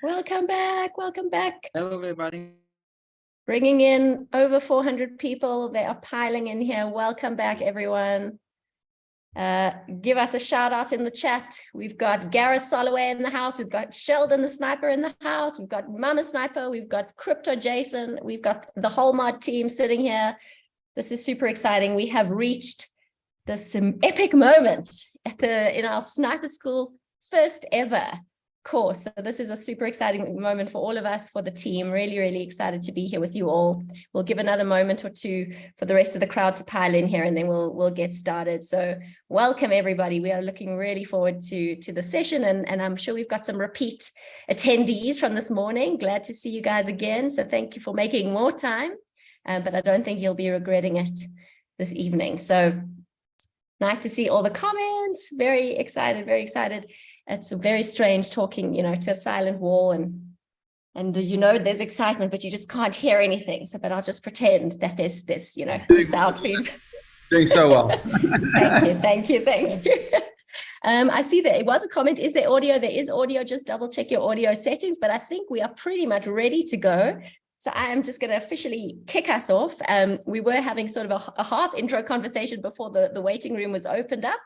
Welcome back. Welcome back. Hello, everybody. Bringing in over 400 people. They are piling in here. Welcome back, everyone. Give us a shout out in the chat. We've got Gareth Soloway in the house. We've got Sheldon the Sniper in the house. We've got Mama Sniper. We've got Crypto Jason. We've got the whole mod team sitting here. This is super exciting. We have reached this epic moment in our Sniper School first ever course. So this is a super exciting moment for all of us, for the team. Really, really excited to be here with you all. We'll give another moment or two for the rest of the crowd to pile in here, and then we'll get started. So welcome, everybody. We are looking really forward to the session, and I'm sure we've got some repeat attendees from this morning. Glad to see you guys again. So thank you for making more time, but I don't think you'll be regretting it this evening. So nice to see all the comments. Very excited, very excited. It's very strange talking, to a silent wall, and there's excitement, but you just can't hear anything. So, but I'll just pretend that there's this, sound feed. Doing so well. Thank you. I see that it was a comment. Is there audio? There is audio. Just double check your audio settings, but I think we are pretty much ready to go. So I am just going to officially kick us off. We were having sort of a half intro conversation before the waiting room was opened up,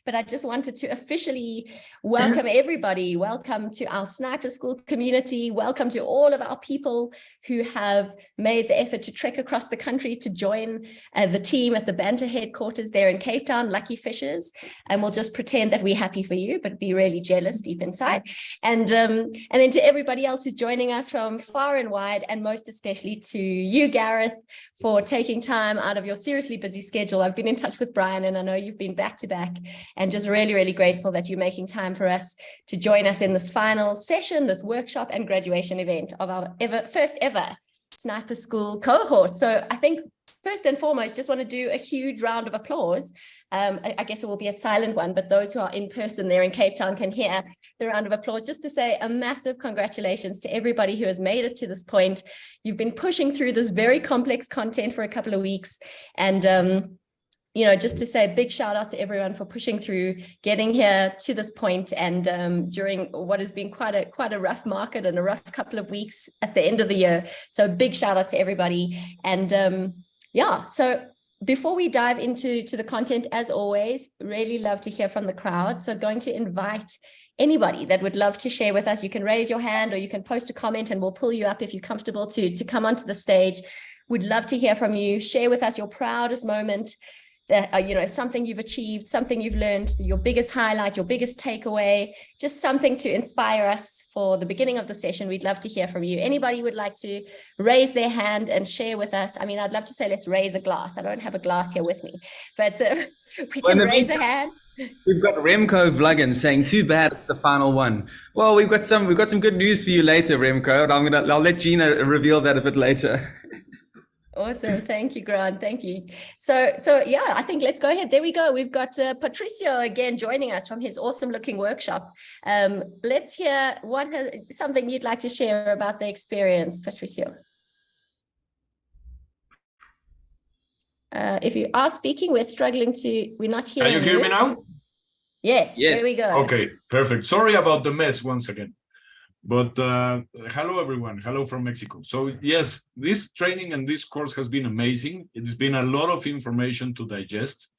but I just wanted to officially welcome everybody. Welcome to our Sniper School community. Welcome to all of our people who have made the effort to trek across the country to join the team at the Banter headquarters there in Cape Town, Lucky Fishers. And we'll just pretend that we're happy for you, but be really jealous deep inside. And then to everybody else who's joining us from far and wide, and most especially to you, Gareth, for taking time out of your seriously busy schedule. I've been in touch with Brian, and I know you've been back to back, and just really, really grateful that you're making time for us to join us in this final session, this workshop and graduation event of our first ever Sniper School cohort. So I think first and foremost, just want to do a huge round of applause. I guess it will be a silent one, but those who are in person there in Cape Town can hear the round of applause, just to say a massive congratulations to everybody who has made it to this point. You've been pushing through this very complex content for a couple of weeks, and just to say a big shout out to everyone for pushing through, getting here to this point, and during what has been quite a rough market and a rough couple of weeks at the end of the year. So big shout out to everybody. And so before we dive into the content, as always, really love to hear from the crowd. So going to invite anybody that would love to share with us. You can raise your hand, or you can post a comment, and we'll pull you up if you're comfortable to come onto the stage. Would love to hear from you. Share with us your proudest moment, something you've achieved, something you've learned, your biggest highlight, your biggest takeaway, just something to inspire us for the beginning of the session. We'd love to hear from you. Anybody would like to raise their hand and share with us? I mean, I'd love to say, let's raise a glass. I don't have a glass here with me, but we can raise a hand. We've got Remco Vluggen saying, "Too bad it's the final one." Well, we've got some good news for you later, Remco. I'll let Gina reveal that a bit later. Awesome. Thank you, Grant. Thank you. So yeah, I think let's go ahead. There we go. We've got Patricio again joining us from his awesome looking workshop. Let's hear something you'd like to share about the experience, Patricio. If you are speaking, we're not hearing you. Can you hear me now? Yes, there we go. Okay, perfect. Sorry about the mess once again. But hello, everyone. Hello from Mexico. So yes, this training and this course has been amazing. It's been a lot of information to digest,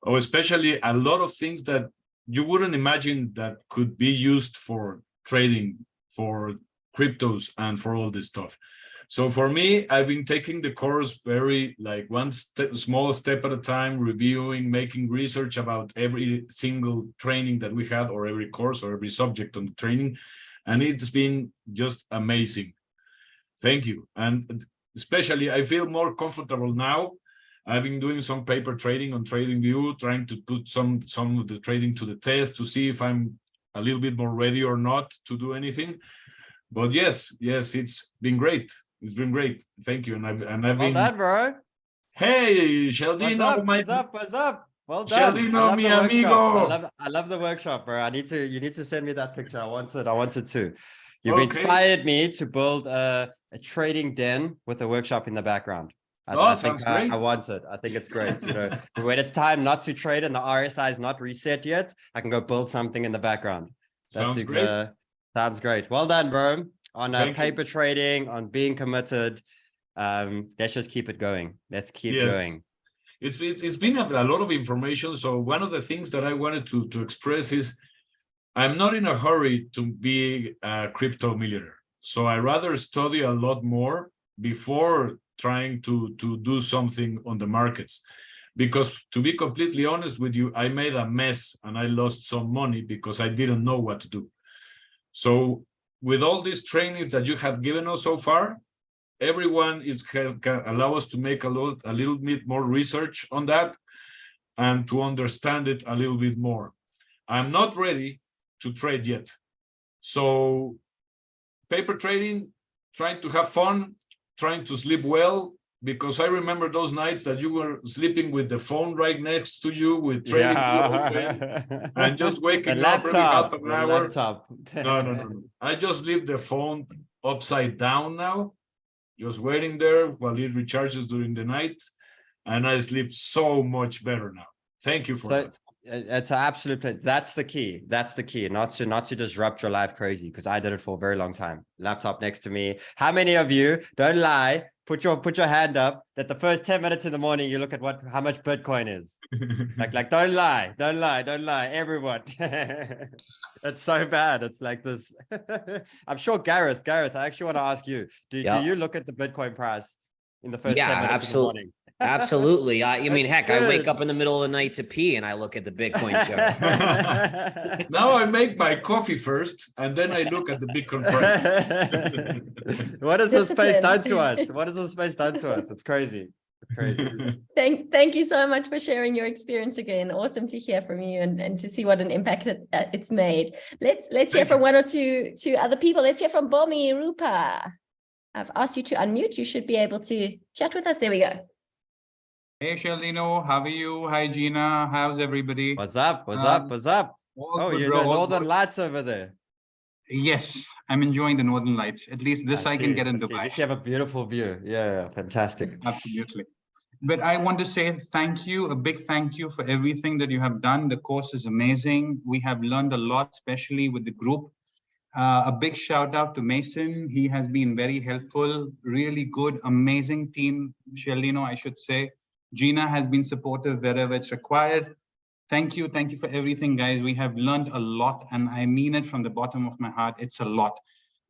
or especially a lot of things that you wouldn't imagine that could be used for trading, for cryptos, and for all this stuff. So for me, I've been taking the course very small step at a time, reviewing, making research about every single training that we had, or every course, or every subject on the training. And it's been just amazing. Thank you. And especially, I feel more comfortable now. I've been doing some paper trading on TradingView, trying to put some of the trading to the test to see if I'm a little bit more ready or not to do anything. But yes, it's been great. It's been great. Thank you. And I've well been done, bro. Hey, Sheldon. What's up? Well done. Sheldon, mi amigo. I love the workshop, bro. You need to send me that picture. I wanted to. You've inspired me to build a trading den with a workshop in the background. I think I want it. I think it's great. When it's time not to trade and the RSI is not reset yet, I can go build something in the background. Sounds great. Sounds great. Well done, bro. On paper trading, on being committed. Let's just keep it going. Let's keep going. It's been a lot of information. So one of the things that I wanted to express is I'm not in a hurry to be a crypto millionaire. So I rather study a lot more before trying to do something on the markets. Because to be completely honest with you, I made a mess and I lost some money because I didn't know what to do. So with all these trainings that you have given us so far, everyone can allow us to make a little bit more research on that and to understand it a little bit more. I'm not ready to trade yet. So paper trading, trying to have fun, trying to sleep well, because I remember those nights that you were sleeping with the phone right next to you with trading and just waking up every half an hour. No. I just leave the phone upside down now, just waiting there while it recharges during the night, and I sleep so much better now. Thank you for that. It's an absolute pleasure. That's the key. That's the key. Not to disrupt your life crazy, because I did it for a very long time. Laptop next to me. How many of you, don't lie, put your hand up that the first 10 minutes in the morning you look at how much Bitcoin is. like don't lie. Everyone. It's so bad. It's like this. I'm sure Gareth, I actually want to ask you, do you look at the Bitcoin price in the first 10 minutes of the morning? Absolutely. I mean, heck, I wake up in the middle of the night to pee and I look at the Bitcoin chart. Now I make my coffee first and then I look at the Bitcoin price. What has this space done to us? It's crazy. It's crazy. Thank you so much for sharing your experience again. Awesome to hear from you and to see what an impact it's made. Let's hear from one or two other people. Let's hear from Bomi Rupa. I've asked you to unmute. You should be able to chat with us. There we go. Hey, Sheldino, how are you? Hi, Gina. How's everybody? What's up? Oh, you're the Northern Lights over there. Yes, I'm enjoying the Northern Lights. At least this I can get in Dubai. You have a beautiful view. Yeah, fantastic. Absolutely. But I want to say thank you, a big thank you for everything that you have done. The course is amazing. We have learned a lot, especially with the group. A big shout out to Mason. He has been very helpful, really good, amazing team. Sheldino, I should say. Gina has been supportive wherever it's required. Thank you for everything, guys. We have learned a lot, and I mean it from the bottom of my heart. It's a lot.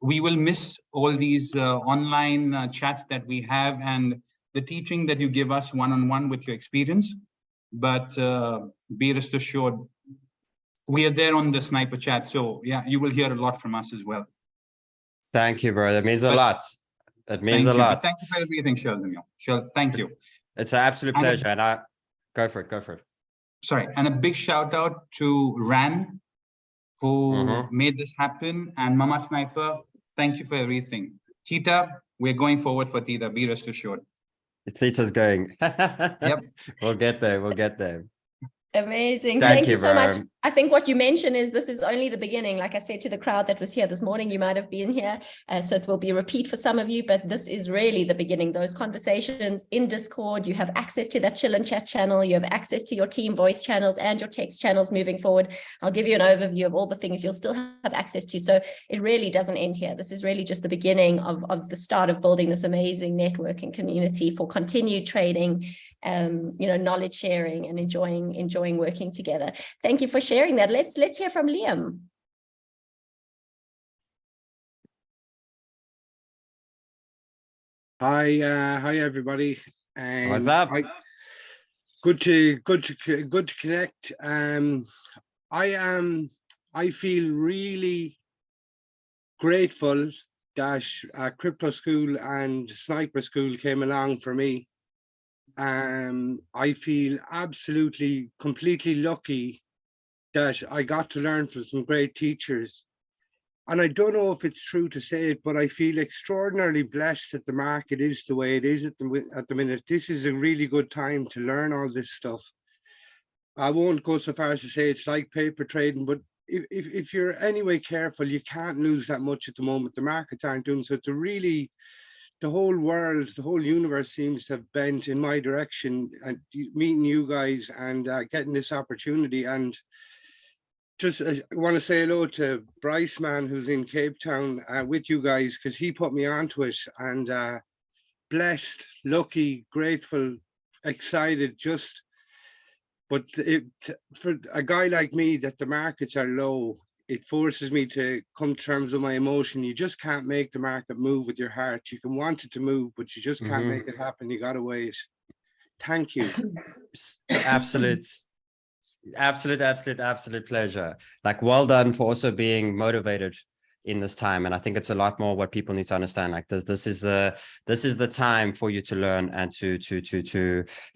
We will miss all these online chats that we have and the teaching that you give us one-on-one with your experience. But be rest assured, we are there on the Sniper chat. So yeah, you will hear a lot from us as well. Thank you, bro. That means a lot. That means a lot. Thank you for everything, Sheldon. Thank you. It's an absolute pleasure. And go for it. Sorry. And a big shout out to Ran, who made this happen, and Mama Sniper. Thank you for everything. Tita, we're going forward for Tita. Be rest assured. Tita's going. Yep. We'll get there. Amazing. Thank you so much. I think what you mentioned is this is only the beginning. Like I said to the crowd that was here this morning, you might have been here. So it will be a repeat for some of you, but this is really the beginning. Those conversations in Discord, you have access to that chill and chat channel. You have access to your team voice channels and your text channels moving forward. I'll give you an overview of all the things you'll still have access to. So it really doesn't end here. This is really just the beginning of the start of building this amazing networking community for continued trading, knowledge sharing and enjoying working together. Thank you for sharing that. Let's hear from Liam. Hi everybody. What's up? Good to connect. I feel really grateful that Crypto School and Sniper School came along for me. I feel absolutely, completely lucky that I got to learn from some great teachers. And I don't know if it's true to say it, but I feel extraordinarily blessed that the market is the way it is at the minute. This is a really good time to learn all this stuff. I won't go so far as to say it's like paper trading, but if you're anyway careful, you can't lose that much at the moment. The markets aren't doing so. It's a really, the whole world, the whole universe seems to have bent in my direction, and meeting you guys and getting this opportunity. And just I want to say hello to Bryce, man, who's in Cape Town with you guys, because he put me onto it, and blessed, lucky, grateful, excited, just. But for a guy like me, that the markets are low, it forces me to come to terms with my emotion. You just can't make the market move with your heart. You can want it to move, but you just can't make it happen. You got to wait. Thank you. Absolute pleasure. Like, well done for also being motivated in this time. And I think it's a lot more what people need to understand. Like this is the time for you to learn and to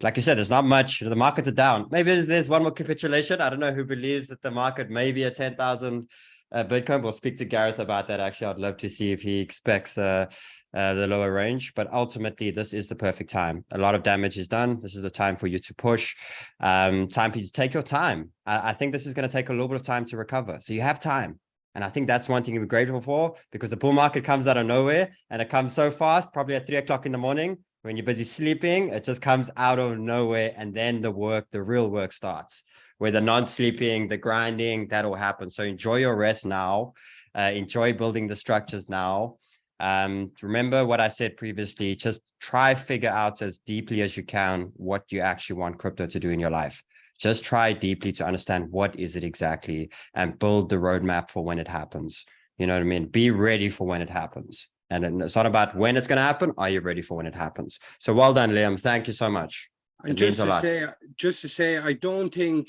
like you said, there's not much. The markets are down. Maybe there's one more capitulation. I don't know who believes that the market may be at 10,000 Bitcoin. We'll speak to Gareth about that. Actually, I'd love to see if he expects the lower range, but ultimately this is the perfect time. A lot of damage is done. This is the time for you to push, time for you to take your time. I think this is going to take a little bit of time to recover. So you have time. And I think that's one thing to be grateful for, because the bull market comes out of nowhere and it comes so fast, probably at 3 o'clock in the morning when you're busy sleeping. It just comes out of nowhere. And then the real work starts, where the non-sleeping, the grinding, that all happens. So enjoy your rest now. Enjoy building the structures now. Remember what I said previously, just try figure out as deeply as you can what you actually want crypto to do in your life. Just try deeply to understand what is it exactly and build the roadmap for when it happens. You know what I mean? Be ready for when it happens. And it's not about when it's going to happen. Are you ready for when it happens? So well done, Liam. Thank you so much. And just to say, I don't think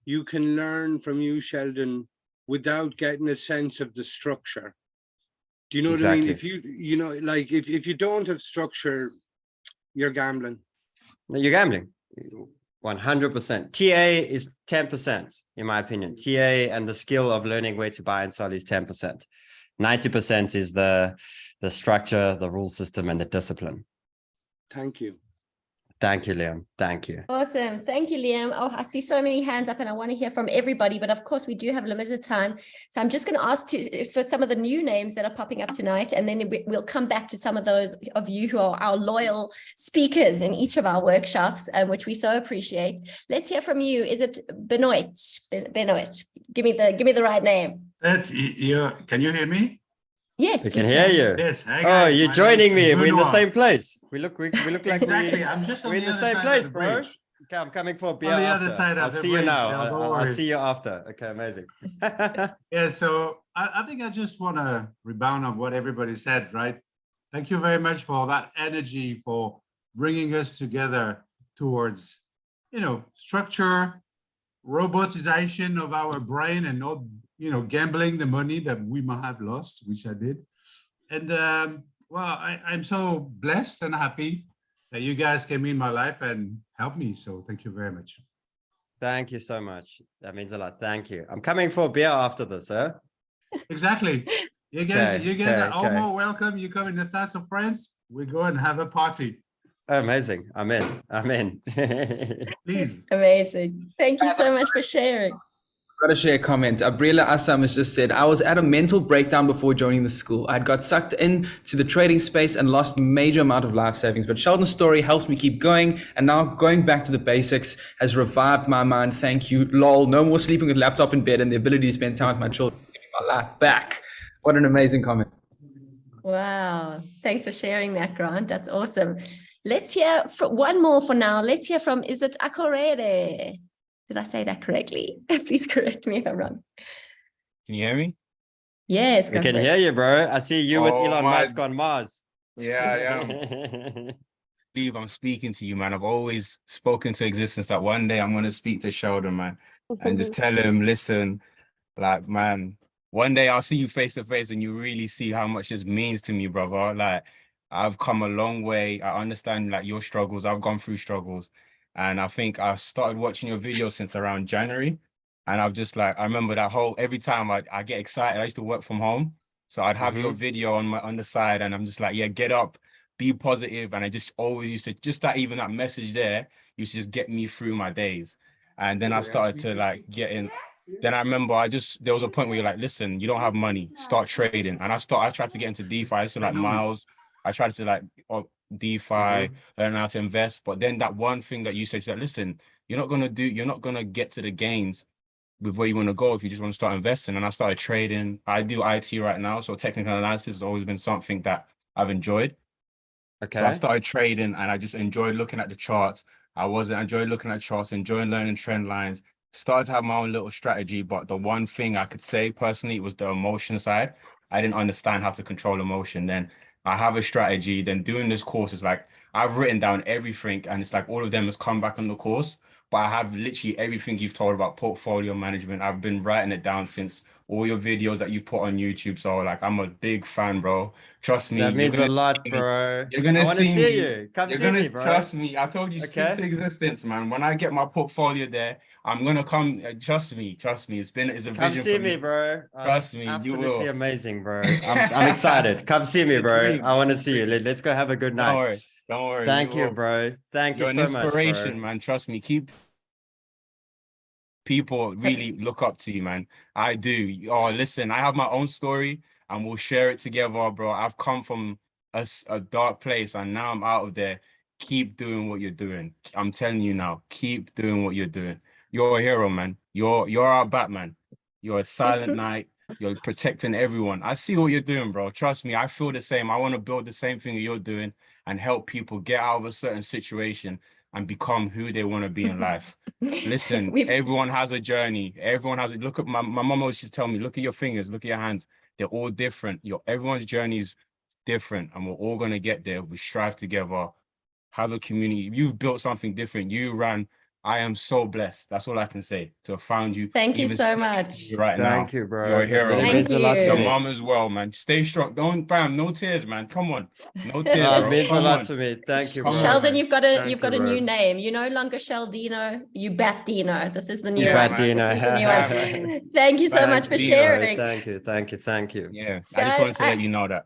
you can learn from you, Sheldon, without getting a sense of the structure. Do you know what I mean? If you know, like if you don't have structure, you're gambling. You're gambling. 100%. TA is 10%, in my opinion. TA and the skill of learning where to buy and sell is 10%. 90% is the structure, the rule system, and the discipline. Thank you. Thank you, Liam. Thank you. Awesome. Thank you, Liam. Oh, I see so many hands up and I want to hear from everybody, but of course we do have limited time. So I'm just going to ask for some of the new names that are popping up tonight, and then we'll come back to some of those of you who are our loyal speakers in each of our workshops, which we so appreciate. Let's hear from you. Is it Benoit? Benoit. Give me the right name. That's yeah. Can you hear me? Yes, we can hear you. Yes. Hi Oh, guys. you're joining me. We're in the same place. We look like exactly. I'm just on we're the in the same place, bro. Okay, I'm coming for a beer. On the after. other side of I'll the see bridge. you now. No, I'll see you after. Okay, amazing. Yeah. So I think I just want to rebound on what everybody said. Right. Thank you very much for that energy, for bringing us together towards, structure, robotization of our brain, and not, gambling the money that we might have lost, which I did. And well, I'm so blessed and happy that you guys came in my life and helped me. So thank you very much. Thank you so much. That means a lot. Thank you. I'm coming for a beer after this, huh? Exactly. You guys are all more welcome. You come in the south of France, we go and have a party. Amazing. I'm in. Please. Amazing. Thank you so much for sharing. Got to share a comment. Abriela Assam has just said, I was at a mental breakdown before joining the school. I got sucked into the trading space and lost major amount of life savings. But Sheldon's story helps me keep going. And now going back to the basics has revived my mind. Thank you. Lol. No more sleeping with laptop in bed, and the ability to spend time with my children is giving my life back. What an amazing comment. Wow. Thanks for sharing that, Grant. That's awesome. Let's hear one more for now. Let's hear from, is it Akorere? Did I say that correctly? Please correct me if I'm wrong. Can you hear me? Yes. We can hear you, bro. I see you with Elon Musk on Mars. Yeah, I am. I'm speaking to you, man. I've always spoken to existence that one day I'm going to speak to Sheldon, man, and just tell him, listen, like, man, one day I'll see you face to face and you really see how much this means to me, brother. Like, I've come a long way. I understand, like, your struggles. I've gone through struggles. And I think I started watching your videos since around January. And I've just like, I remember that every time I get excited, I used to work from home. So I'd have your video on the side and I'm just like, yeah, get up, be positive. And I just always used to, even that message there used to just get me through my days. And then I started to like get in. Then I remember there was a point where you're like, listen, you don't have money, start trading. And I tried to get into DeFi. I used to like Miles. I tried to like DeFi, learn how to invest. But then that one thing that you said, listen, you're not going to get to the gains with where you want to go if you just want to start investing. And I started trading. I do IT right now, so technical analysis has always been something that I've enjoyed. Okay. So I started trading and I just enjoyed looking at the charts. I enjoyed looking at charts, enjoying learning trend lines, started to have my own little strategy. But the one thing I could say personally was the emotion side. I didn't understand how to control emotion. Then I have a strategy. Then doing this course is like, I've written down everything and it's like all of them has come back on the course. But I have literally everything you've told about portfolio management. I've been writing it down since all your videos that you've put on YouTube. So like, I'm a big fan, bro. Trust me. That means a lot, bro. You're gonna see me. You. Come You're see gonna me, bro. trust me. I told you, speak to existence, man. When I get my portfolio there, I'm gonna come. Trust me. Trust me. It's a vision. Come see for me, bro. Trust me. Absolutely You will. amazing, bro. I'm excited. Come see me, bro. I want to see you. Let's go have a good night. Don't worry. Don't worry. Thank you, bro. Thank you so much, bro. You're an inspiration, man. Trust me. Keep people really look up to you, man. I do. Oh, listen, I have my own story and we'll share it together, bro. I've come from a dark place and now I'm out of there. Keep doing what you're doing. I'm telling you now, keep doing what you're doing. You're a hero, man. You're our Batman. You're a silent knight. You're protecting everyone. I see what you're doing, bro. Trust me, I feel the same. I want to build the same thing you're doing and help people get out of a certain situation and become who they want to be in life. Listen, everyone has a journey. Everyone has look at my mom always used to tell me, look at your fingers, look at your hands. They're all different. Everyone's journey is different and we're all going to get there. We strive together, have a community. You've built something different. You ran. I am so blessed. That's all I can say to have found you. Thank you so much. Right now. Thank you, bro. You're a hero. Thank you. Your mom as well, man. Stay strong. Don't bam, no tears, man. Come on. No tears. It means a lot to me. Thank you, bro. Sheldon, you've got a new name. You're no longer Sheldino, you Batdino. This is the new one. This is the new one. Thank you so much for sharing. Thank you. Yeah, guys, I just wanted to let you know that.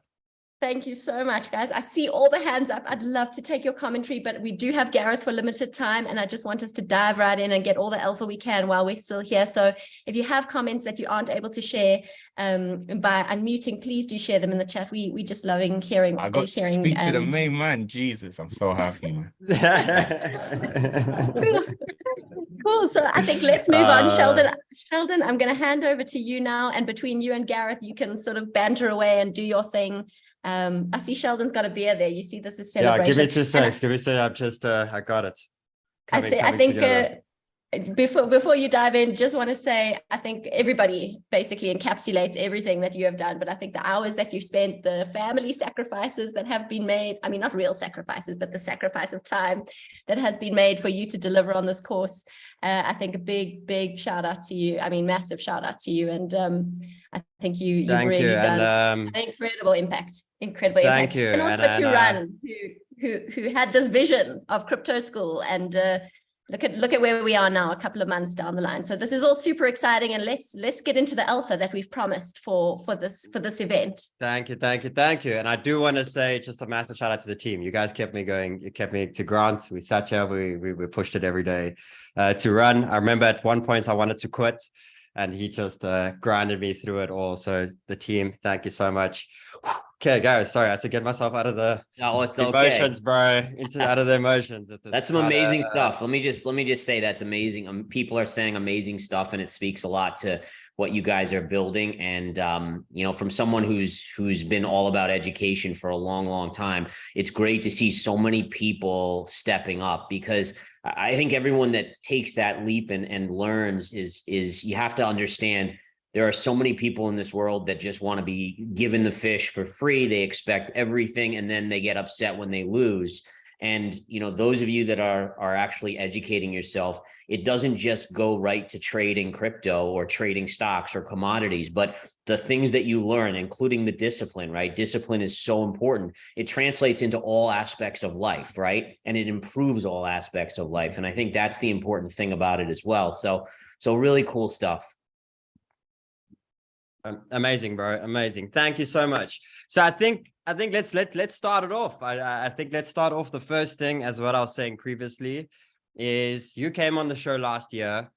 Thank you so much, guys. I see all the hands up. I'd love to take your commentary, but we do have Gareth for limited time, and I just want us to dive right in and get all the alpha we can while we're still here. So if you have comments that you aren't able to share by unmuting, please do share them in the chat. We just loving hearing. I got to speak to the main man, Jesus. I'm so happy, man. Cool. So I think let's move on. Sheldon, I'm going to hand over to you now, and between you and Gareth, you can sort of banter away and do your thing. I see Sheldon's got a beer there. You see, this is celebration. Yeah, give me 2 seconds. Give me 2 seconds. I got it. I think before you dive in, just want to say, I think everybody basically encapsulates everything that you have done. But I think the hours that you've spent, the family sacrifices that have been made, I mean, not real sacrifices, but the sacrifice of time that has been made for you to deliver on this course. I think a big shout out to you. I mean, massive shout out to you. And I think you've really done an incredible impact. Thank you. And also to Run, who had this vision of crypto school, and look at where we are now, a couple of months down the line. So this is all super exciting, and let's get into the alpha that we've promised for this event. Thank you. And I do want to say just a massive shout out to the team. You guys kept me going. You kept me to Grant. We sat here. We pushed it every day. To Run, I remember at one point I wanted to quit, and he just grinded me through it all. So the team, thank you so much. Okay, guys, sorry, I had to get myself out of the emotions, bro. Out of the emotions. That's some amazing stuff. Let me just say that's amazing. People are saying amazing stuff, and it speaks a lot to what you guys are building. And from someone who's been all about education for a long time, it's great to see so many people stepping up, because I think everyone that takes that leap and learns is you have to understand there are so many people in this world that just want to be given the fish for free. They expect everything, and then they get upset when they lose. And, those of you that are actually educating yourself, it doesn't just go right to trading crypto or trading stocks or commodities, but the things that you learn, including the discipline, right? Discipline is so important. It translates into all aspects of life, right? And it improves all aspects of life. And I think that's the important thing about it as well. So really cool stuff. Amazing, bro. Amazing. Thank you so much. So I think let's start it off. I think let's start off. The first thing, as what I was saying previously, is you came on the show last year.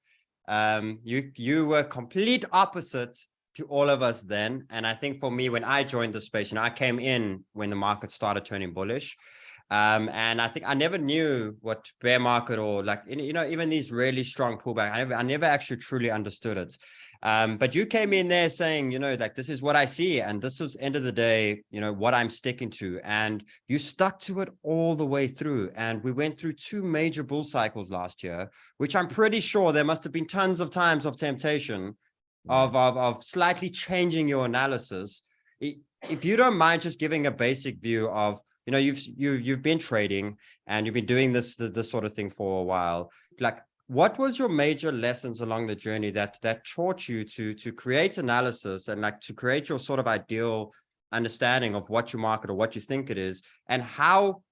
You were complete opposite to all of us then. And I think for me, when I joined the space, I came in when the market started turning bullish. And I think I never knew what bear market or like, you know, even these really strong pullback, I never actually truly understood it. But you came in there saying, you know, like, this is what I see. And this is end of the day, you know, what I'm sticking to. And you stuck to it all the way through. And we went through 2 major bull cycles last year, which I'm pretty sure there must have been tons of times of temptation of slightly changing your analysis. If you don't mind just giving a basic view of, you know, you've been trading and you've been doing this sort of thing for a while. Like, what was your major lessons along the journey that taught you to create analysis and like to create your sort of ideal understanding of what your market or what you think it is, and how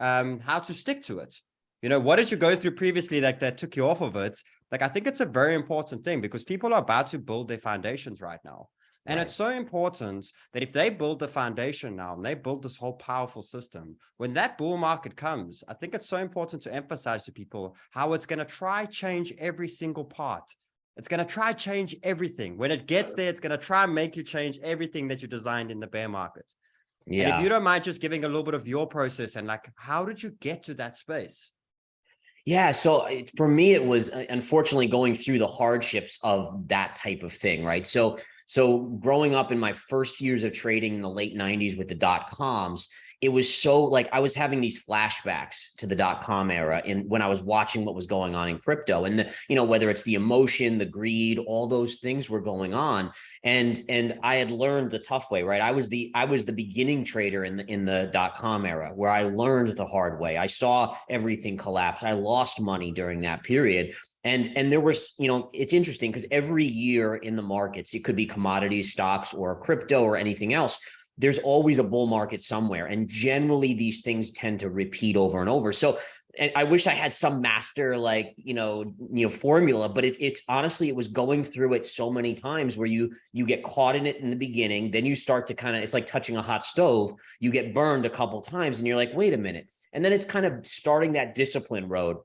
to stick to it? You know, what did you go through previously that took you off of it? Like, I think it's a very important thing because people are about to build their foundations right now. And it's so important that if they build the foundation now and they build this whole powerful system, when that bull market comes, I think it's so important to emphasize to people how it's going to try change every single part. It's going to try change everything. When it gets there, it's going to try and make you change everything that you designed in the bear market. Yeah. And if you don't mind just giving a little bit of your process and like, how did you get to that space? Yeah, so for me, it was unfortunately going through the hardships of that type of thing, right? So growing up in my first years of trading in the late 90s with the dot-coms, it was so like I was having these flashbacks to the dot-com era when I was watching what was going on in crypto, and whether it's the emotion, the greed, all those things were going on. And I had learned the tough way, right? I was the beginning trader in the dot-com era where I learned the hard way. I saw everything collapse. I lost money during that period. And there was, it's interesting because every year in the markets, it could be commodities, stocks, or crypto or anything else, there's always a bull market somewhere. And generally these things tend to repeat over and over. So and I wish I had some master formula, but it's honestly, it was going through it so many times where you get caught in it in the beginning, then you start to it's like touching a hot stove. You get burned a couple times and you're like, wait a minute. And then it's kind of starting that discipline road.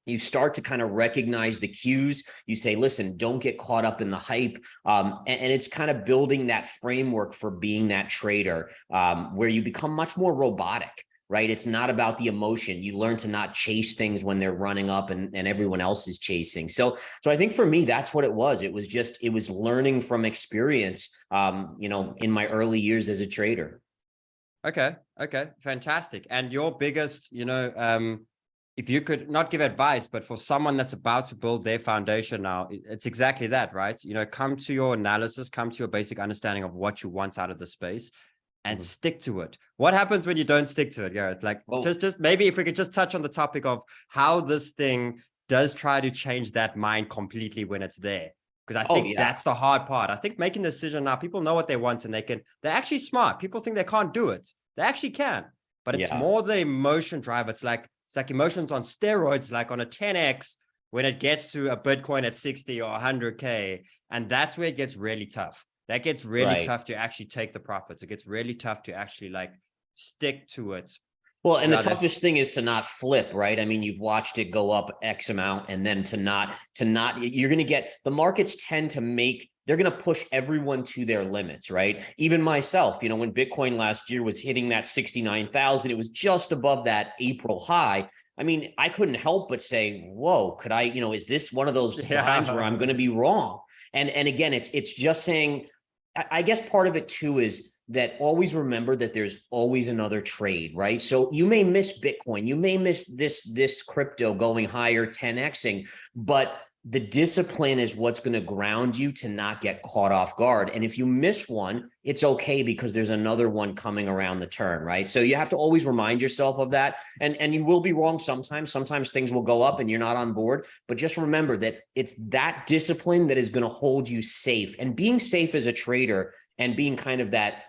You start to kind of recognize the cues. You say, listen, don't get caught up in the hype. And it's kind of building that framework for being that trader where you become much more robotic, right? It's not about the emotion. You learn to not chase things when they're running up and everyone else is chasing. So I think for me, that's what it was. It was learning from experience, in my early years as a trader. Okay. Fantastic. And your biggest, if you could not give advice, but for someone that's about to build their foundation now, it's exactly that, right? Come to your analysis, come to your basic understanding of what you want out of the space and stick to it. What happens when you don't stick to it, Gareth? Like, just maybe if we could just touch on the topic of how this thing does try to change that mind completely when it's there. Because I think that's the hard part. I think making a decision now, people know what they want and they're actually smart. People think they can't do it. They actually can, but it's more the emotion drive. It's like emotions on steroids, like on a 10x when it gets to a Bitcoin at 60 or 100K. And that's where it gets really tough. That gets really tough to actually take the profits. It gets really tough to actually stick to it. Well, and the toughest thing is to not flip, right? I mean, you've watched it go up X amount and then to not, you're going to get, the markets tend to they're going to push everyone to their limits, right? Even myself, when Bitcoin last year was hitting that 69,000, it was just above that April high. I mean, I couldn't help but say, whoa, could I, is this one of those times where I'm going to be wrong? And again, it's just saying, I guess part of it too is that always remember that there's always another trade, right? So you may miss Bitcoin, you may miss this crypto going higher, 10xing, but the discipline is what's going to ground you to not get caught off guard. And if you miss one, it's okay because there's another one coming around the turn, right? So you have to always remind yourself of that. And you will be wrong sometimes. Sometimes things will go up and you're not on board. But just remember that it's that discipline that is going to hold you safe. And being safe as a trader and being kind of that,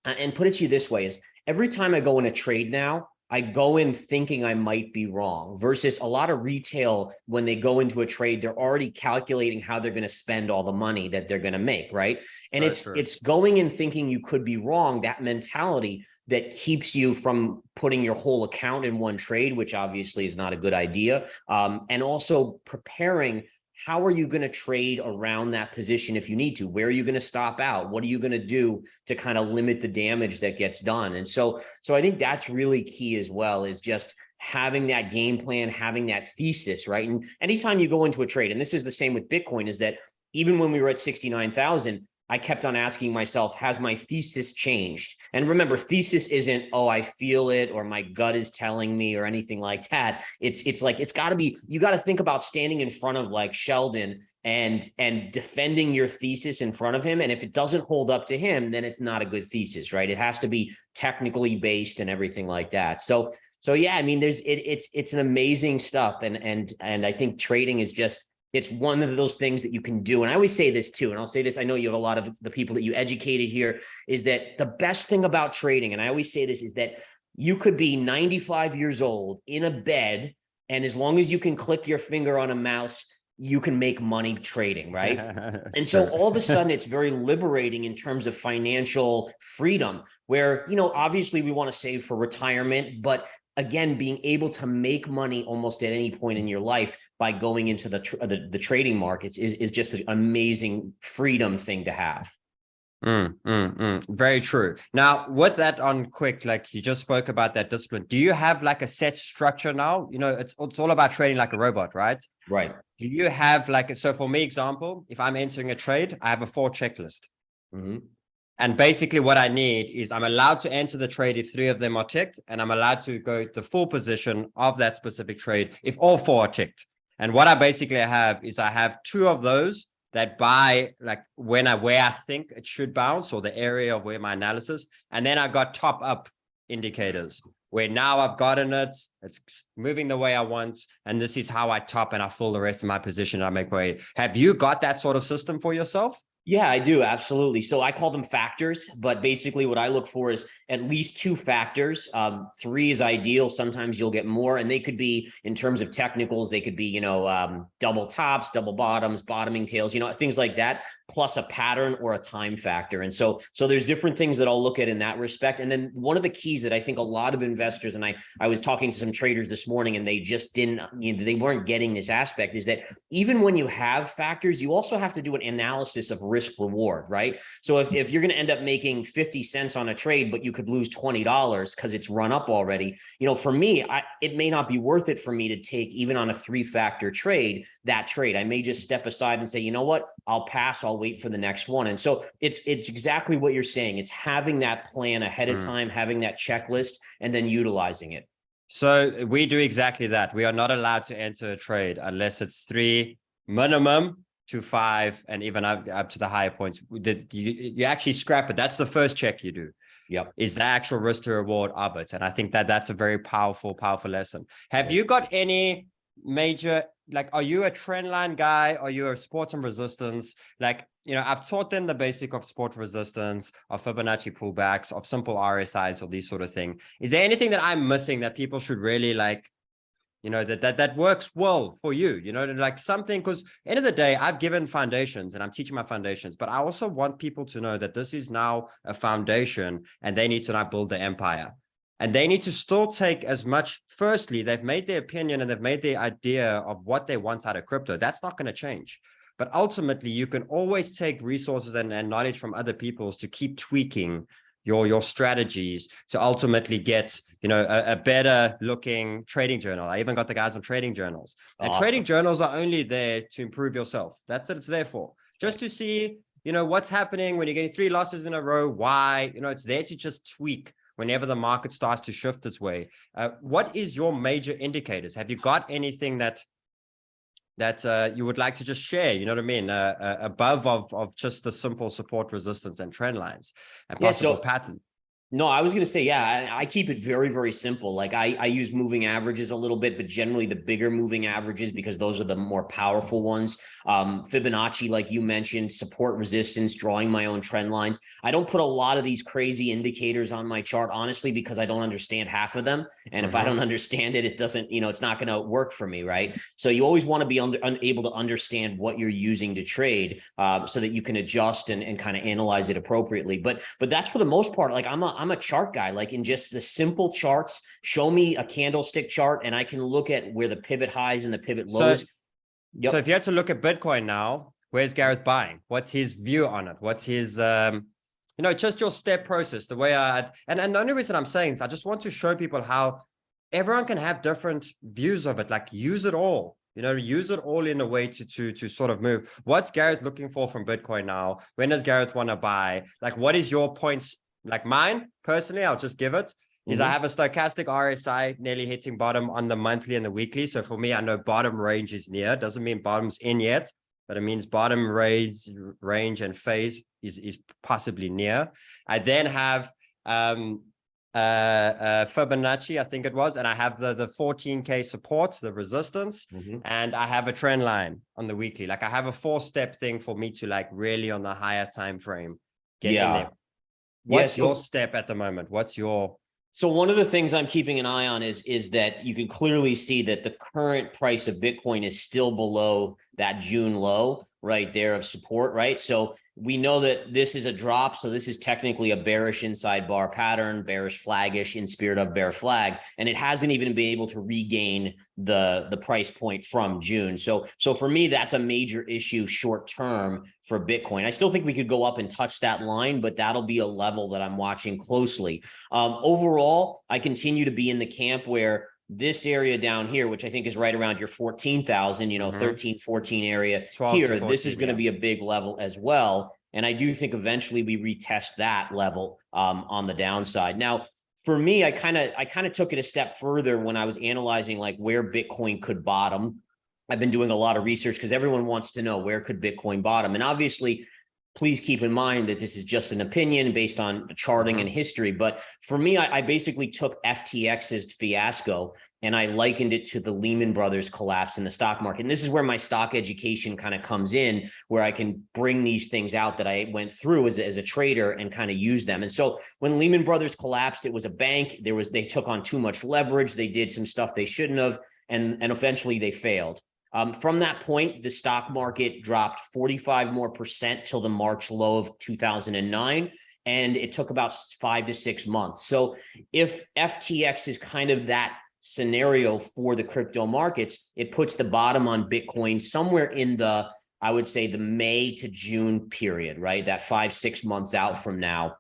and put it to you this way, is every time I go in a trade now, I go in thinking I might be wrong versus a lot of retail, when they go into a trade, they're already calculating how they're going to spend all the money that they're going to make, right? And it's going in thinking you could be wrong, that mentality that keeps you from putting your whole account in one trade, which obviously is not a good idea. And also preparing how are you going to trade around that position if you need to? Where are you going to stop out? What are you going to do to kind of limit the damage that gets done? And so I think that's really key as well, is just having that game plan, having that thesis, right? And anytime you go into a trade, and this is the same with Bitcoin, is that even when we were at 69,000, I kept on asking myself, has my thesis changed? And remember, thesis isn't, oh, I feel it, or my gut is telling me, or anything like that. It's like, it's got to be, you got to think about standing in front of like Sheldon and defending your thesis in front of him. And if it doesn't hold up to him, then it's not a good thesis, right? It has to be technically based and everything like that. So yeah, I mean, it's an amazing stuff. And I think trading is just, it's one of those things that you can do. And I always say this too, and I'll say this, I know you have a lot of the people that you educated here, is that the best thing about trading, and I always say this, is that you could be 95 years old in a bed, and as long as you can click your finger on a mouse, you can make money trading, right? And so all of a sudden it's very liberating in terms of financial freedom, where, you know, obviously we want to save for retirement, but again, being able to make money almost at any point in your life by going into the trading markets is just an amazing freedom thing to have. Very true. Now, with that on quick, like you just spoke about that discipline, do you have like a set structure now? You know, it's all about trading like a robot, right? Right. Do you have like, so for me, example, if I'm entering a trade, I have a 4 checklist. And basically what I need is I'm allowed to enter the trade if 3 of them are ticked, and I'm allowed to go to full position of that specific trade if all 4 are ticked. And what I basically have is I have 2 of those that buy like where I think it should bounce, or the area of where my analysis. And then I got top up indicators where now I've gotten it's moving the way I want. And this is how I top and I fill the rest of my position. And I make way. Have you got that sort of system for yourself? Yeah, I do. Absolutely. So I call them factors, but basically what I look for is at least 2 factors. 3 is ideal. Sometimes you'll get more, and they could be, in terms of technicals, they could be, you know, double tops, double bottoms, bottoming tails, you know, things like that, plus a pattern or a time factor. And so there's different things that I'll look at in that respect. And then one of the keys that I think a lot of investors, and I was talking to some traders this morning, and they just didn't, you know, they weren't getting this aspect, is that even when you have factors, you also have to do an analysis of risk reward, right? So if you're going to end up making 50 cents on a trade, but you could lose $20 because it's run up already, you know, for me, it may not be worth it for me to take, even on a 3-factor trade, that trade. I may just step aside and say, you know what, I'll pass, I'll wait for the next one. And so it's exactly what you're saying. It's having that plan ahead of time, having that checklist, and then utilizing it. So we do exactly that. We are not allowed to enter a trade unless it's 3 minimum to 5, and even up to the higher points. You actually scrap it. That's the first check you do. Yep. Is the actual risk to reward of it. And I think that's a very powerful lesson. Have you got any major, like, are you a trend line guy? Are you a support and resistance? Like, you know, I've taught them the basic of support resistance, of Fibonacci pullbacks, of simple RSIs, or these sort of thing. Is there anything that I'm missing that people should really like, you know, that works well for you, you know, like something, because end of the day, I've given foundations and I'm teaching my foundations, but I also want people to know that this is now a foundation and they need to now build the empire. And they need to still take as much, firstly, they've made their opinion and they've made their idea of what they want out of crypto. That's not going to change. But ultimately, you can always take resources and knowledge from other people's to keep tweaking your strategies to ultimately get, you know, a better looking trading journal. I even got the guys on trading journals. And trading journals are only there to improve yourself. That's what it's there for. Just to see, you know, what's happening when you're getting 3 losses in a row, why, you know, it's there to just tweak whenever the market starts to shift its way. What is your major indicators? Have you got anything that you would like to just share, you know what I mean, above of just the simple support, resistance, and trend lines and possible pattern? No, I was going to say, yeah, I keep it very, very simple. Like I use moving averages a little bit, but generally the bigger moving averages, because those are the more powerful ones. Fibonacci, like you mentioned, support, resistance, drawing my own trend lines. I don't put a lot of these crazy indicators on my chart, honestly, because I don't understand half of them. And if I don't understand it, it doesn't, you know, it's not going to work for me, right? So you always want to be able to understand what you're using to trade, so that you can adjust and kind of analyze it appropriately. But that's for the most part, like I'm a chart guy. Like in just the simple charts, show me a candlestick chart and I can look at where the pivot highs and the pivot lows. Yep. So if you had to look at Bitcoin now, where's Gareth buying? What's his view on it? What's his, just your step process, the way and the only reason I'm saying is I just want to show people how everyone can have different views of it, like use it all, use it all in a way to sort of move. What's Gareth looking for from Bitcoin now? When does Gareth want to buy? Like, what is your points? Like mine, personally, I'll just give it, is I have a stochastic RSI nearly hitting bottom on the monthly and the weekly. So for me, I know bottom range is near. Doesn't mean bottom's in yet, but it means bottom range and phase is possibly near. I then have Fibonacci, I think it was, and I have the 14K support, the resistance, and I have a trend line on the weekly. Like I have a 4-step thing for me to like really on the higher time frame get in there. What's your step at the moment? What's your... So one of the things I'm keeping an eye on is that you can clearly see that the current price of Bitcoin is still below that June low right there of support, right? So we know that this is a drop. So this is technically a bearish inside bar pattern, bearish flaggish in spirit of bear flag. And it hasn't even been able to regain the price point from June. So for me, that's a major issue short term for Bitcoin. I still think we could go up and touch that line, but that'll be a level that I'm watching closely. Overall, I continue to be in the camp where this area down here, which I think is right around your 14,000, 13, 14 area here, 14, this is going to be a big level as well. And I do think eventually we retest that level on the downside. Now, for me, I kind of took it a step further when I was analyzing like where Bitcoin could bottom. I've been doing a lot of research because everyone wants to know where could Bitcoin bottom. And obviously, please keep in mind that this is just an opinion based on charting and history. But for me, I basically took FTX's fiasco and I likened it to the Lehman Brothers collapse in the stock market. And this is where my stock education kind of comes in, where I can bring these things out that I went through as a trader and kind of use them. And so when Lehman Brothers collapsed, it was a bank. They took on too much leverage. They did some stuff they shouldn't have, and eventually they failed. From that point, the stock market dropped 45% more till the March low of 2009. And it took about 5 to 6 months. So if FTX is kind of that scenario for the crypto markets, it puts the bottom on Bitcoin somewhere in the, I would say, the May to June period, right? That 5-6 months out from now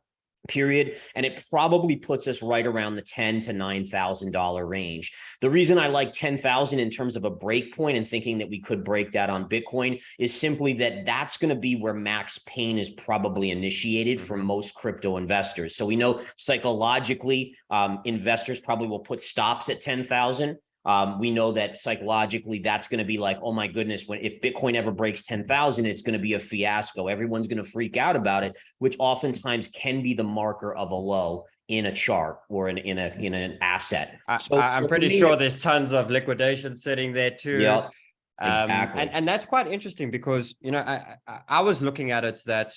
period. And it probably puts us right around the $10,000 to $9,000 range. The reason I like 10,000 in terms of a break point and thinking that we could break that on Bitcoin is simply that that's going to be where max pain is probably initiated for most crypto investors. So we know psychologically, investors probably will put stops at 10,000. We know that psychologically that's going to be like, oh my goodness, if Bitcoin ever breaks 10,000, it's going to be a fiasco. Everyone's going to freak out about it, which oftentimes can be the marker of a low in a chart or in an asset. I'm pretty sure there's tons of liquidation sitting there too. Yep, exactly. And that's quite interesting because, I was looking at it that,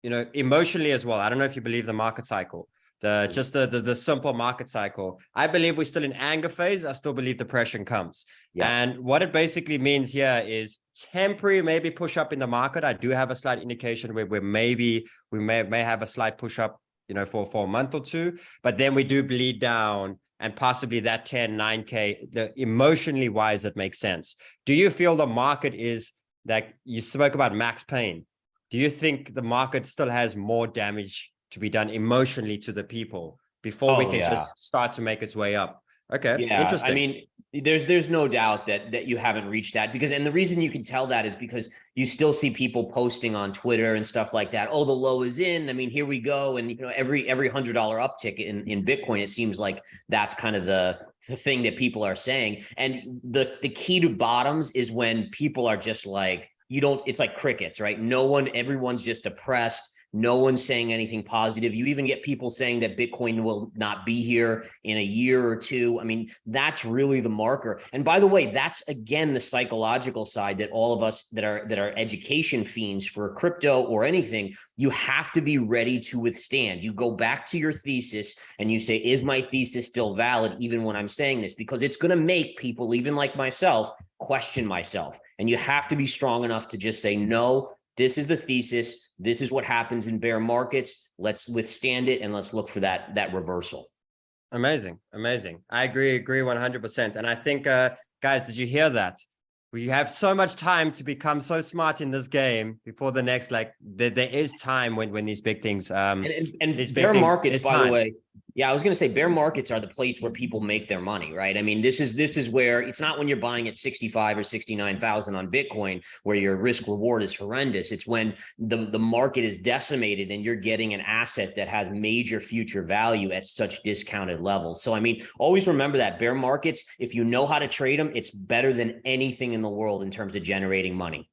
emotionally as well. I don't know if you believe the market cycle. The simple market cycle. I believe we're still in anger phase. I still believe depression comes. Yeah. And what it basically means here is temporary, maybe push up in the market. I do have a slight indication where we may have a slight push up, for a month or two, but then we do bleed down and possibly that 9K, emotionally wise, it makes sense. Do you feel the market is like you spoke about max pain? Do you think the market still has more damage to be done emotionally to the people before we can just start to make its way up? Okay, interesting. I mean, there's no doubt that you haven't reached that and the reason you can tell that is because you still see people posting on Twitter and stuff like that. Oh, the low is in. I mean, here we go. And every $100 uptick in Bitcoin, it seems like that's kind of the thing that people are saying. And the key to bottoms is when people are just like, it's like crickets, right? Everyone's just depressed. No one's saying anything positive. You even get people saying that Bitcoin will not be here in a year or two. I mean, that's really the marker. And by the way, that's again the psychological side that all of us that are education fiends for crypto or anything, you have to be ready to withstand. You go back to your thesis and you say, is my thesis still valid even when I'm saying this? Because it's going to make people, even like myself, question myself. And you have to be strong enough to just say, no, this is the thesis. This is what happens in bear markets. Let's withstand it and let's look for that reversal. Amazing. I agree 100%. And I think, guys, did you hear that? we have so much time to become so smart in this game before the next, like there is time when these big things, and bear markets, by the way. Yeah, I was going to say bear markets are the place where people make their money, right? I mean, this is where it's not when you're buying at 65 or 69,000 on Bitcoin where your risk reward is horrendous. It's when the market is decimated and you're getting an asset that has major future value at such discounted levels. So, I mean, always remember that bear markets, if you know how to trade them, it's better than anything in the world in terms of generating money.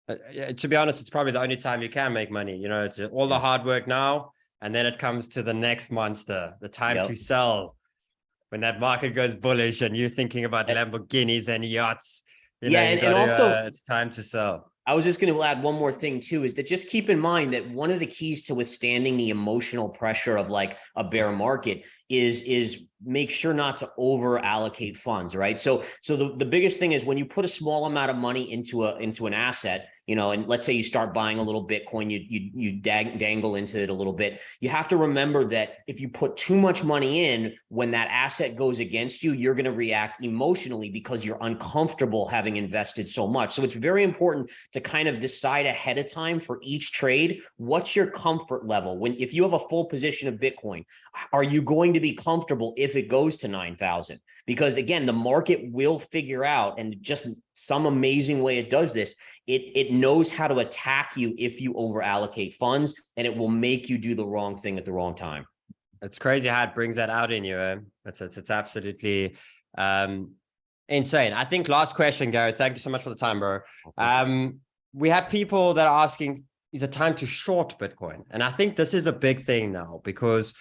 To be honest, it's probably the only time you can make money. You know, it's all the hard work now. And then it comes to the next monster, the time to sell. When that market goes bullish and you're thinking about Lamborghinis and yachts, and also it's time to sell. I was just going to add one more thing too, is that just keep in mind that one of the keys to withstanding the emotional pressure of like a bear market is make sure not to over allocate funds, right? So the biggest thing is when you put a small amount of money into an asset, and let's say you start buying a little Bitcoin, you dangle into it a little bit. You have to remember that if you put too much money in, when that asset goes against you, you're going to react emotionally because you're uncomfortable having invested so much. So it's very important to kind of decide ahead of time for each trade, what's your comfort level? If you have a full position of Bitcoin, are you going to be comfortable if it goes to 9,000? Because again, the market will figure out, and just some amazing way it does this, it knows how to attack you if you over allocate funds, and it will make you do the wrong thing at the wrong time. It's crazy how it brings that out in you. It's absolutely insane. I think last question, Gareth, thank you so much for the time, bro. We have people that are asking, is it time to short Bitcoin? And I think this is a big thing now, because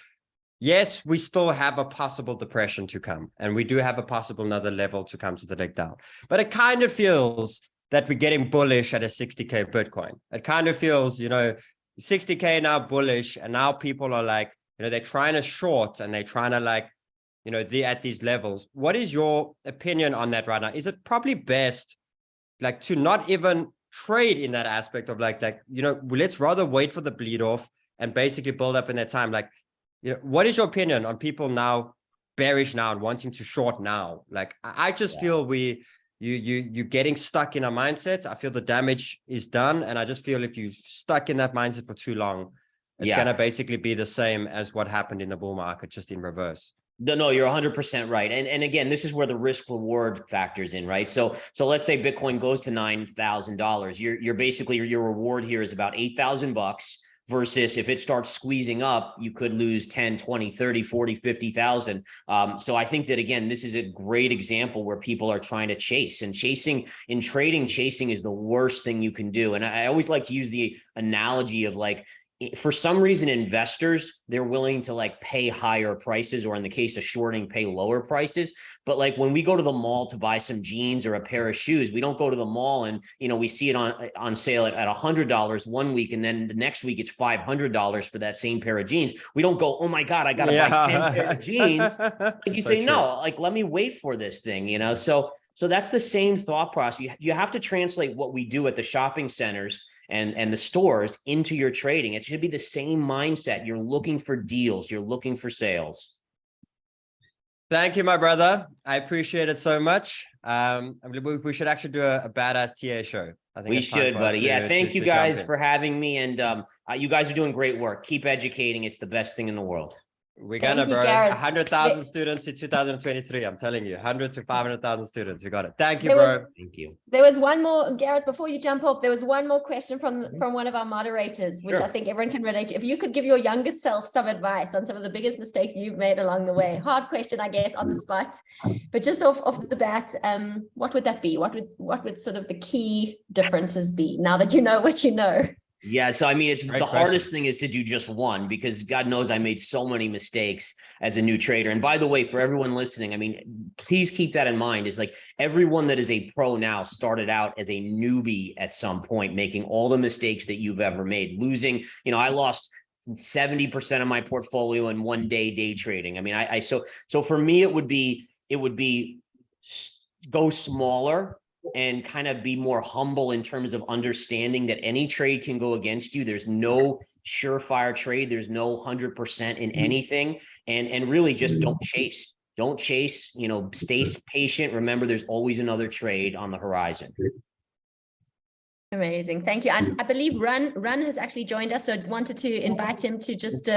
yes, we still have a possible depression to come, and we do have a possible another level to come to the leg down. But it kind of feels that we're getting bullish at a 60K Bitcoin. It kind of feels, 60K now bullish, and now people are like, they're trying to short and they're trying to like, they're at these levels. What is your opinion on that right now? Is it probably best like to not even trade in that aspect of like that, let's rather wait for the bleed off and basically build up in that time? Like, what is your opinion on people now bearish now and wanting to short now? Like, I just feel you're getting stuck in a mindset. I feel the damage is done. And I just feel if you're stuck in that mindset for too long, it's going to basically be the same as what happened in the bull market, just in reverse. No, you're 100% right. And again, this is where the risk reward factors in, right? So let's say Bitcoin goes to $9,000. You're basically, your reward here is about $8,000 versus if it starts squeezing up, you could lose 10, 20, 30, 40, 50,000. So I think that, again, this is a great example where people are trying to chase, and chasing is the worst thing you can do. And I always like to use the analogy of like, for some reason, investors, they're willing to like pay higher prices, or in the case of shorting, pay lower prices. But like when we go to the mall to buy some jeans or a pair of shoes, we don't go to the mall and, we see it on sale at $100 one week, and then the next week it's $500 for that same pair of jeans. We don't go, oh my God, I got to buy 10 pair of jeans. Like you say, no, like, let me wait for this thing, So that's the same thought process. You have to translate what we do at the shopping centers and the stores into your trading. It should be the same mindset. You're looking for deals. You're looking for sales. Thank you, my brother. I appreciate it so much. We should actually do a badass TA show. I think we should, buddy. Thank you guys for having me. And you guys are doing great work. Keep educating. It's the best thing in the world. We're gonna, bro. 100,000 students in 2023. I'm telling you, 100 to 500,000 students. We got it. Thank you, bro. Thank you. There was one more, Gareth, before you jump off, there was one more question from one of our moderators, which I think everyone can relate to. If you could give your younger self some advice on some of the biggest mistakes you've made along the way. Hard question, I guess, on the spot. But just off the bat, what would that be? What would sort of the key differences be now that you know what you know? Yeah. So, I mean, it's the hardest thing is to do just one, because God knows I made so many mistakes as a new trader. And by the way, for everyone listening, I mean, please keep that in mind, is like everyone that is a pro now started out as a newbie at some point, making all the mistakes that you've ever made, losing, I lost 70% of my portfolio in one day trading. I mean, so for me, it would be go smaller and kind of be more humble in terms of understanding that any trade can go against you. There's no surefire trade. There's no 100% in anything. And really just don't chase. Don't chase, stay patient. Remember, there's always another trade on the horizon. Amazing. Thank you. And I believe Run has actually joined us. So I wanted to invite him to just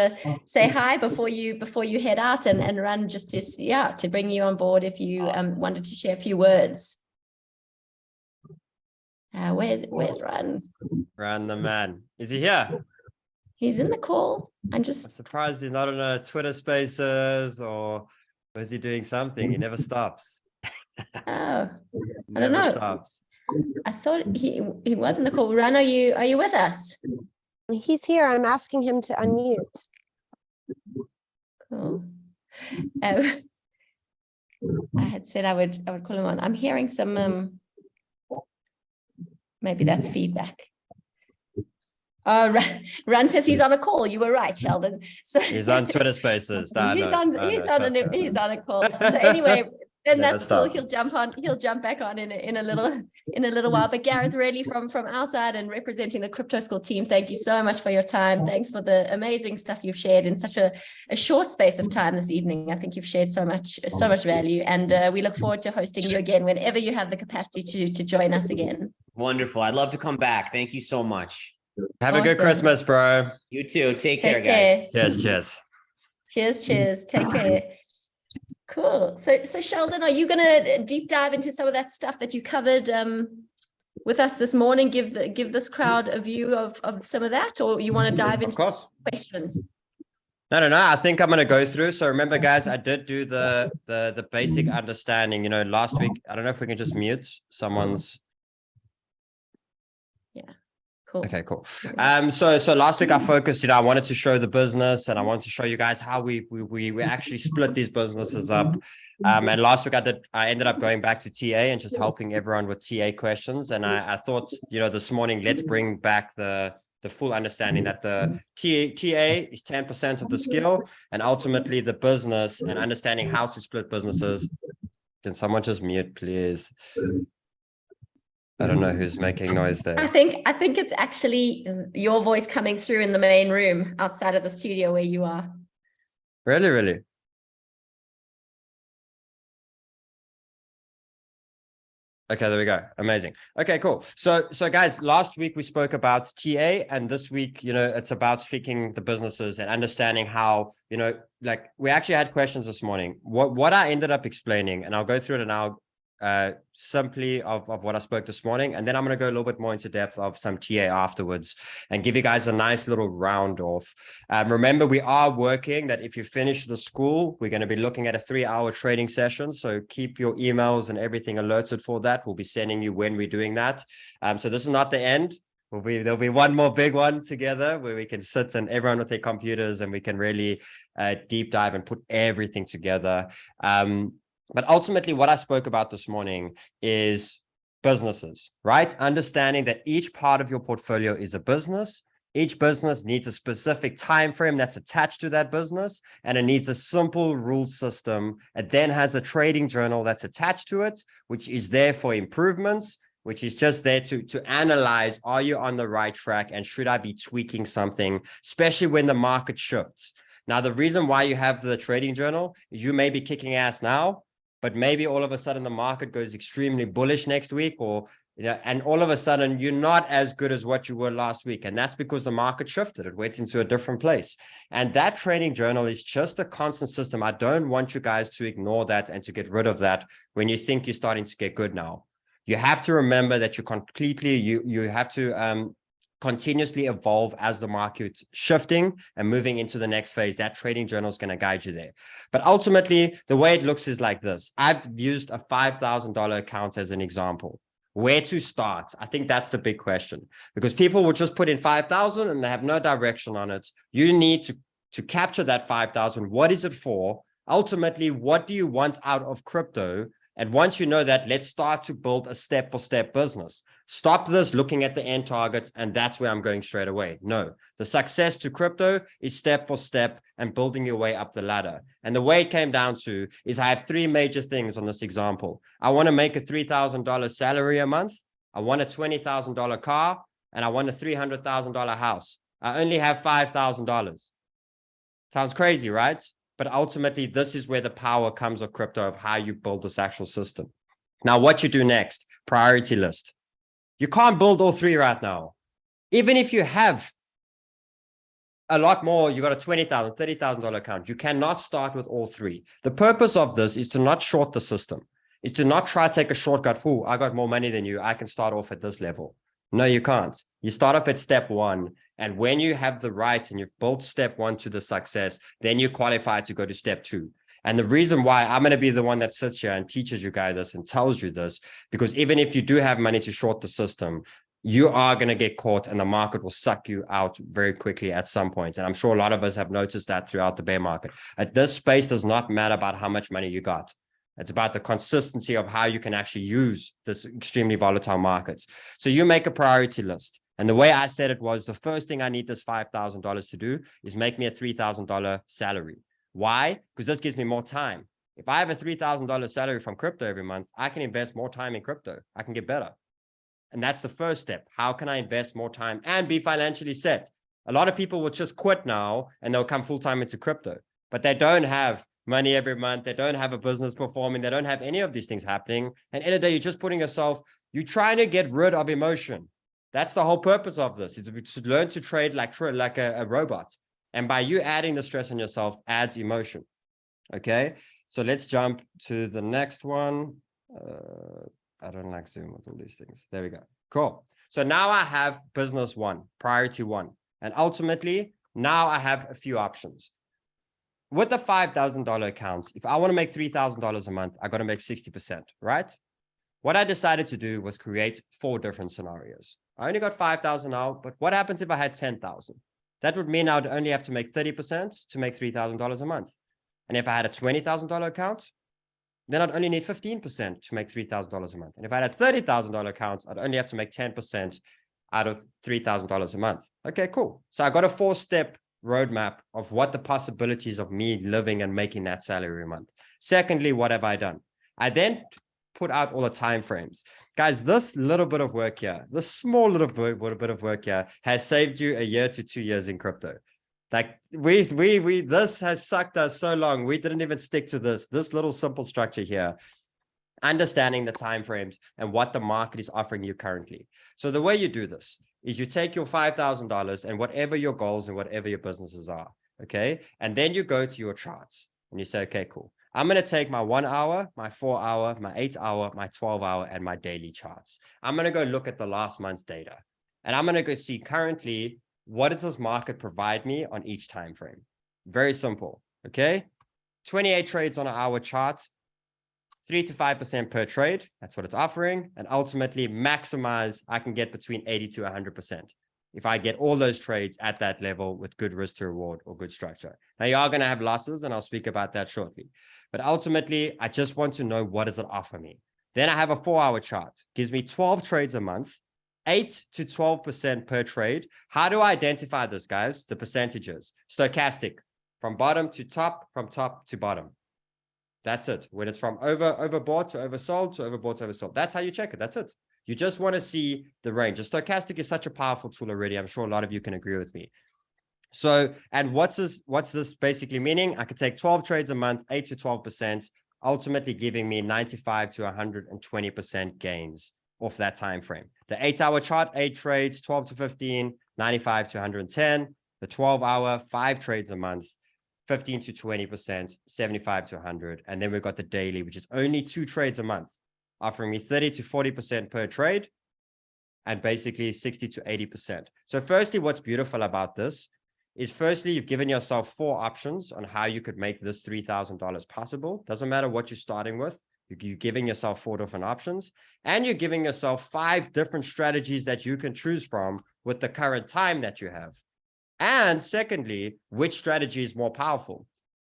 say hi before you head out, and Run just to bring you on board if you wanted to share a few words. Where's Run? Run the man. Is he here? He's in the call. I'm surprised he's not on a Twitter Spaces, or is he doing something? He never stops. Oh, I Never don't know. stops. I thought he was in the call. Run, are you with us? He's here. I'm asking him to unmute. Cool. I had said I would call him on. I'm hearing some maybe that's feedback. Run says he's on a call. You were right, Sheldon. So he's on Twitter Spaces. He's on a call. So anyway, and that's cool. He'll jump back on in a little while. But Gareth, really from our side and representing the Crypto School team, thank you so much for your time. Thanks for the amazing stuff you've shared in such a short space of time this evening. I think you've shared so much value, and we look forward to hosting you again whenever you have the capacity to join us again. Wonderful. I'd love to come back. Thank you so much. Have a good Christmas, bro. You too. Take care, guys. Cheers. Take care. Cool. So Sheldon, are you going to deep dive into some of that stuff that you covered with us this morning? Give this crowd a view of some of that, or you want to dive into questions? No. I think I'm going to go through. So remember, guys, I did do the basic understanding. Last week. I don't know if we can just mute someone's. Yeah. Cool. Okay, cool. So last week I focused, I wanted to show the business, and I wanted to show you guys how we actually split these businesses up. And last week I ended up going back to TA and just helping everyone with TA questions. And I thought, this morning, let's bring back the full understanding that the TA is 10% of the skill, and ultimately the business and understanding how to split businesses. Can someone just mute, please? I don't know who's making noise there. I think it's actually your voice coming through in the main room outside of the studio where you are. Really? Okay, there we go. Amazing. Okay, cool. So guys, last week we spoke about TA, and this week, it's about speaking the businesses and understanding how, we actually had questions this morning. What I ended up explaining, and I'll go through it now. Simply of what I spoke this morning, and then I'm going to go a little bit more into depth of some TA afterwards and give you guys a nice little round off. Remember, we are working that if you finish the school, we're going to be looking at a 3-hour trading session, so keep your emails and everything alerted for that. We'll be sending you when we're doing that. So this is not the end. There'll be one more big one together where we can sit and everyone with their computers, and we can really deep dive and put everything together. But ultimately, what I spoke about this morning is businesses, right? Understanding that each part of your portfolio is a business. Each business needs a specific time frame that's attached to that business, and it needs a simple rule system. It then has a trading journal that's attached to it, which is there for improvements, which is just there to analyze, are you on the right track, and should I be tweaking something, especially when the market shifts. Now, the reason why you have the trading journal is you may be kicking ass now, but maybe all of a sudden the market goes extremely bullish next week, or and all of a sudden you're not as good as what you were last week. And that's because the market shifted. It went into a different place. And that trading journal is just a constant system. I don't want you guys to ignore that and to get rid of that when you think you're starting to get good now. You have to remember that you have to continuously evolve as the market's shifting and moving into the next phase. That trading journal is going to guide you there. But ultimately, the way it looks is like this. I've used a $5,000 account as an example. Where to start? I think that's the big question, because people will just put in 5,000 and they have no direction on it. You need to capture that 5,000. What is it for? Ultimately, what do you want out of crypto? And once you know that, let's start to build a step-for-step business. Stop this looking at the end targets, and that's where I'm going straight away. No, the success to crypto is step-for-step and building your way up the ladder. And the way it came down to is I have 3 major things on this example. I want to make a $3,000 salary a month. I want a $20,000 car, and I want a $300,000 house. I only have $5,000. Sounds crazy, right? but ultimately this is where the power comes of crypto, of how you build this actual system. Now, what you do next, priority list. You can't build all three right now. Even if you have a lot more, you got a $20,000, $30,000 account, you cannot start with all three. The purpose of this is to not short the system, is to not try to take a shortcut. Oh, I got more money than you, I can start off at this level. No, you can't. You start off at step one. And when you have the right and you've built step one to the success, then you qualify to go to step two. And the reason why I'm going to be the one that sits here and teaches you guys this and tells you this, because even if you do have money to short the system, you are going to get caught and the market will suck you out very quickly at some point. And I'm sure a lot of us have noticed that throughout the bear market. At this space does not matter about how much money you got. It's about the consistency of how you can actually use this extremely volatile market. So you make a priority list. And the way I said it was, the first thing I need this $5,000 to do is make me a $3,000 salary. Why? Because this gives me more time. If I have a $3,000 salary from crypto every month, I can invest more time in crypto. I can get better. And that's the first step. How can I invest more time and be financially set? A lot of people will just quit now and they'll come full-time into crypto, but they don't have money every month. They don't have a business performing. They don't have any of these things happening. And in a day, you're just putting yourself, you're trying to get rid of emotion. That's the whole purpose of this, is to learn to trade like a robot. And by you adding the stress on yourself adds emotion. Okay, so let's jump to the next one. I don't like Zoom with all these things. There we go. Cool. So now I have business one, priority one. And ultimately, now I have a few options. With the $5,000 accounts, if I want to make $3,000 a month, I got to make 60%, right? What I decided to do was create 4 different scenarios. I only got 5,000 now, but what happens if I had 10,000? That would mean I would only have to make 30% to make $3,000 a month. And if I had a $20,000 account, then I'd only need 15% to make $3,000 a month. And if I had a $30,000 account, I'd only have to make 10% out of $3,000 a month. Okay, cool. So I got a 4-step roadmap of what the possibilities of me living and making that salary a month. Secondly, what have I done? I then put out all the time frames. Guys, this little bit of work here, this small little bit of work here has saved you 1 year to 2 years in crypto. Like this has sucked us so long. We didn't even stick to this little simple structure here, understanding the time frames and what the market is offering you currently. So the way you do this is you take your $5,000 and whatever your goals and whatever your businesses are, okay? And then you go to your charts and you say, okay, cool. I'm going to take my 1 hour, my 4 hour, my 8 hour, my 12 hour, and my daily charts. I'm going to go look at the last month's data. And I'm going to go see currently, what does this market provide me on each time frame? Very simple, okay? 28 trades on an hour chart, 3 to 5% per trade. That's what it's offering. And ultimately maximize, I can get between 80 to 100%. If I get all those trades at that level with good risk to reward or good structure. Now you are going to have losses and I'll speak about that shortly. But ultimately, I just want to know, what does it offer me? Then I have a 4-hour chart, gives me 12 trades a month, 8 to 12% per trade. How do I identify this, guys? The percentages, stochastic, from bottom to top, from top to bottom. That's it. When it's from overbought to oversold to overbought to oversold. That's how you check it. That's it. You just want to see the range. The stochastic is such a powerful tool already. I'm sure a lot of you can agree with me. So, and what's this basically meaning? I could take 12 trades a month, 8 to 12%, ultimately giving me 95 to 120% gains off that time frame. The 8-hour chart, 8 trades, 12 to 15, 95 to 110. The 12-hour, 5 trades a month, 15 to 20%, 75 to 100. And then we've got the daily, which is only 2 trades a month, offering me 30 to 40% per trade, and basically 60 to 80%. So firstly, what's beautiful about this is, firstly, you've given yourself 4 options on how you could make this $3,000 possible. Doesn't matter what you're starting with. You're giving yourself 4 different options, and you're giving yourself 5 different strategies that you can choose from with the current time that you have. And secondly, which strategy is more powerful?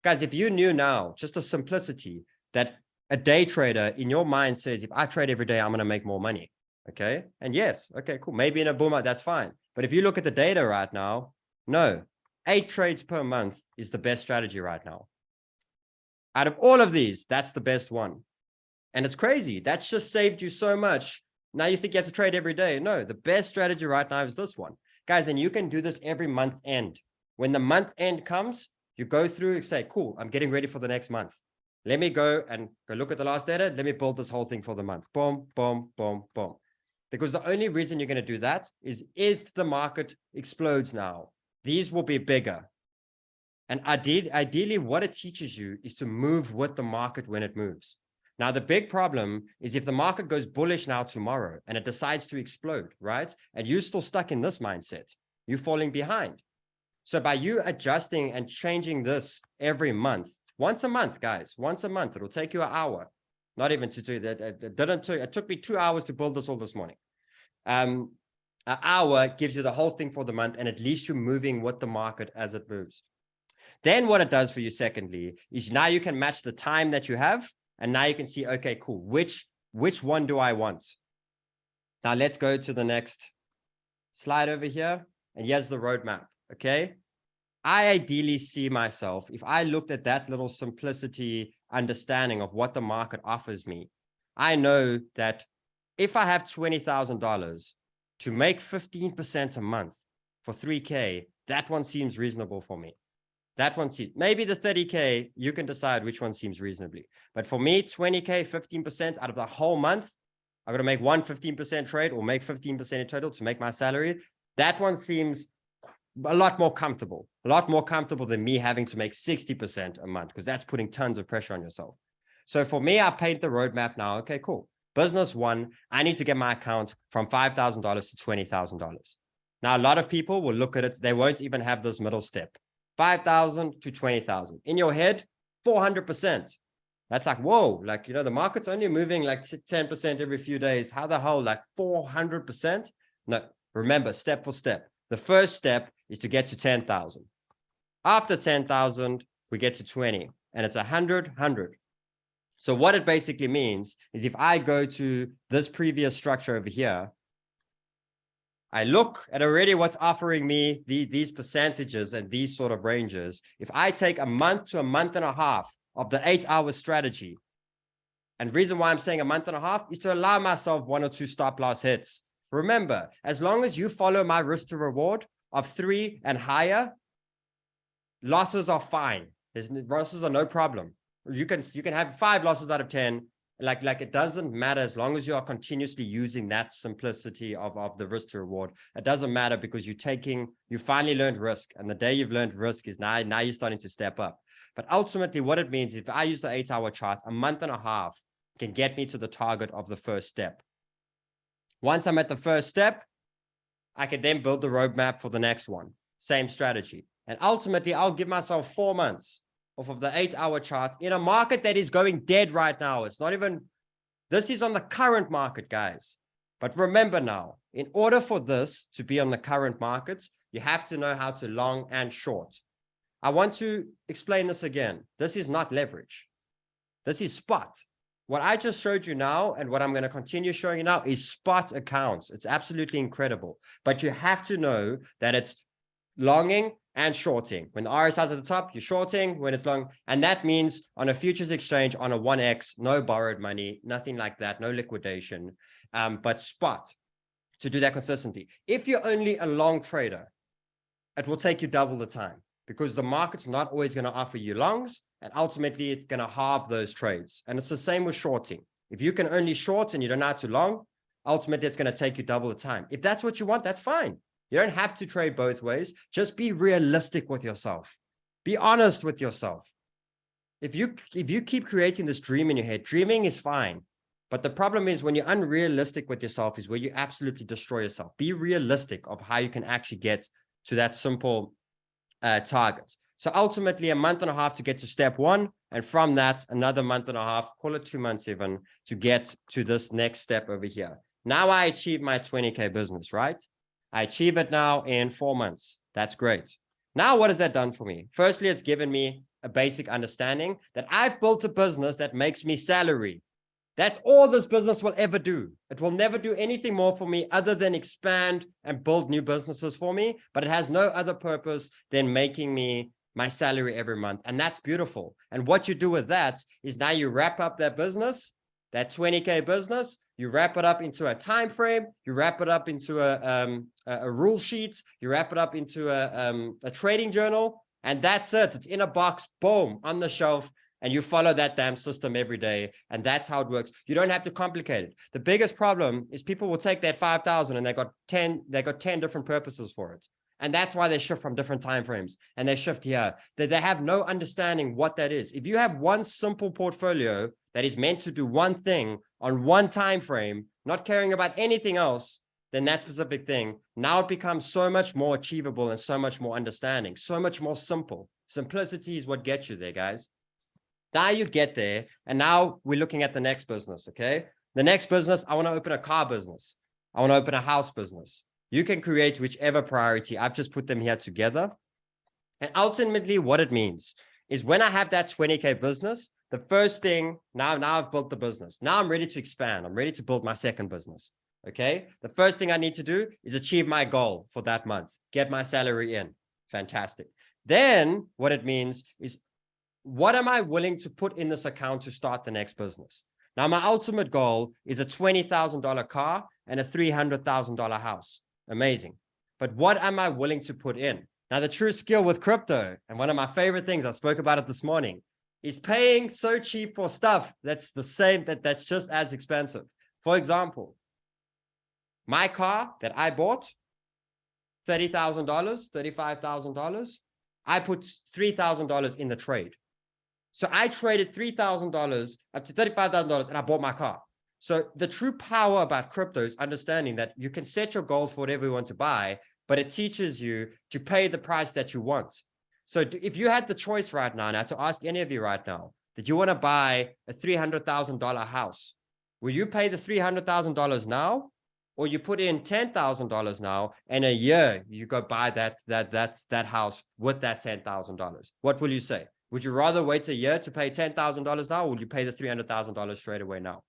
Guys, if you knew now, just the simplicity that a day trader in your mind says, if I trade every day, I'm going to make more money. Okay. And yes, okay, cool. Maybe in a bull market, that's fine. But if you look at the data right now, no, 8 trades per month is the best strategy right now. Out of all of these, that's the best one. And it's crazy. That's just saved you so much. Now you think you have to trade every day. No, the best strategy right now is this one. Guys, and you can do this every month end. When the month end comes, You go through and say, cool, I'm getting ready for the next month. Let me go look at the last data. Let me build this whole thing for the month. Boom, boom, boom, boom. Because the only reason you're going to do that is if the market explodes now, these will be bigger. And ideally, what it teaches you is to move with the market when it moves. Now, the big problem is if the market goes bullish now tomorrow and it decides to explode, right? And you're still stuck in this mindset, you're falling behind. So by you adjusting and changing this every month, once a month, guys, once a month, it'll take you an hour. Not even to do that. It took me 2 hours to build this all this morning. An hour gives you the whole thing for the month, and at least you're moving with the market as it moves. Then what it does for you, secondly, is now you can match the time that you have, and now you can see, okay, cool, which one do I want? Now let's go to the next slide over here, and here's the roadmap, okay? I ideally see myself, if I looked at that little simplicity understanding of what the market offers me, I know that if I have $20,000 to make 15% a month for 3K, that one seems reasonable for me. That one seems, maybe the 30K, you can decide which one seems reasonably. But for me, 20K, 15% out of the whole month, I'm going to make one 15% trade or make 15% in total to make my salary. That one seems a lot more comfortable than me having to make 60% a month, because that's putting tons of pressure on yourself. So for me, I paint the roadmap now. Okay, cool. Business one, I need to get my account from $5,000 to $20,000. Now, a lot of people will look at it. They won't even have this middle step. 5,000 to 20,000. In your head, 400%. That's like, whoa, like, the market's only moving like 10% every few days. How the hell, like 400%? No, remember, step for step. The first step is to get to 10,000. After 10,000, we get to 20, and it's 100, 100. So what it basically means is if I go to this previous structure over here, I look at already what's offering me these percentages and these sort of ranges. If I take a month to a month and a half of the 8-hour strategy, and the reason why I'm saying a month and a half is to allow myself 1 or 2 stop loss hits. Remember, as long as you follow my risk to reward of 3 and higher, losses are fine. Losses are no problem. You can have 5 losses out of 10. Like it doesn't matter as long as you are continuously using that simplicity of the risk to reward. It doesn't matter because you finally learned risk, and the day you've learned risk is now you're starting to step up. But ultimately, what it means, if I use the 8-hour chart, a month and a half can get me to the target of the first step. Once I'm at the first step, I can then build the roadmap for the next one. Same strategy. And ultimately, I'll give myself 4 months off of the 8-hour chart in a market that is going dead right now. It's not even, this is on the current market, guys. But remember now, in order for this to be on the current markets, you have to know how to long and short. I want to explain this again. This is not leverage. This is spot. What I just showed you now and what I'm going to continue showing you now is spot accounts. It's absolutely incredible. But you have to know that it's longing and shorting. When the RSI is at the top, you're shorting. When it's long, and that means on a futures exchange, on a 1x, no borrowed money, nothing like that, no liquidation, but spot to do that consistently. If you're only a long trader, it will take you double the time because the market's not always going to offer you longs, and ultimately it's going to halve those trades. And it's the same with shorting. If you can only short and you don't know how to long, ultimately it's going to take you double the time. If that's what you want, that's fine. You don't have to trade both ways. Just be realistic with yourself. Be honest with yourself. If you keep creating this dream in your head, dreaming is fine. But the problem is when you're unrealistic with yourself is where you absolutely destroy yourself. Be realistic of how you can actually get to that simple target. So ultimately a month and a half to get to step one. And from that, another month and a half, call it 2 months even, to get to this next step over here. Now I achieve my 20K business, right? I achieve it now in 4 months. That's great. Now, what has that done for me? Firstly, it's given me a basic understanding that I've built a business that makes me salary. That's all this business will ever do. It will never do anything more for me other than expand and build new businesses for me, but it has no other purpose than making me my salary every month. And that's beautiful. And what you do with that is now you wrap up that business, that 20K business, you wrap it up into a time frame, you wrap it up into a rule sheet, you wrap it up into a trading journal, And that's it. It's in a box, boom, on the shelf. And you follow that damn system every day. And that's how it works. You don't have to complicate it. The biggest problem is people will take that 5,000 and they got 10 different purposes for it. And that's why they shift from different time frames and they shift here. They have no understanding what that is. If you have one simple portfolio that is meant to do one thing on one time frame, not caring about anything else than that specific thing, now it becomes so much more achievable and so much more understanding, so much more simple. Simplicity is what gets you there, guys. Now you get there, and now we're looking at the next business, okay? The next business, I want to open a car business. I want to open a house business. You can create whichever priority. I've just put them here together. And ultimately, what it means is when I have that 20K business, the first thing, now I've built the business. Now I'm ready to expand. I'm ready to build my second business, okay? The first thing I need to do is achieve my goal for that month, get my salary in. Fantastic. Then what it means is, what am I willing to put in this account to start the next business? Now, my ultimate goal is a $20,000 car and a $300,000 house. Amazing. But what am I willing to put in? Now, the true skill with crypto, and one of my favorite things, I spoke about it this morning, is paying so cheap for stuff that's the same, that's just as expensive. For example, my car that I bought, $30,000, $35,000, I put $3,000 in the trade. So I traded $3,000 up to $35,000 and I bought my car. So the true power about crypto is understanding that you can set your goals for whatever you want to buy, but it teaches you to pay the price that you want. So if you had the choice right now, to ask any of you right now, that you want to buy a $300,000 house, will you pay the $300,000 now? Or you put in $10,000 now, and a year you go buy that house with that $10,000? What will you say? Would you rather wait a year to pay $10,000 now, or would you pay the $300,000 straight away now?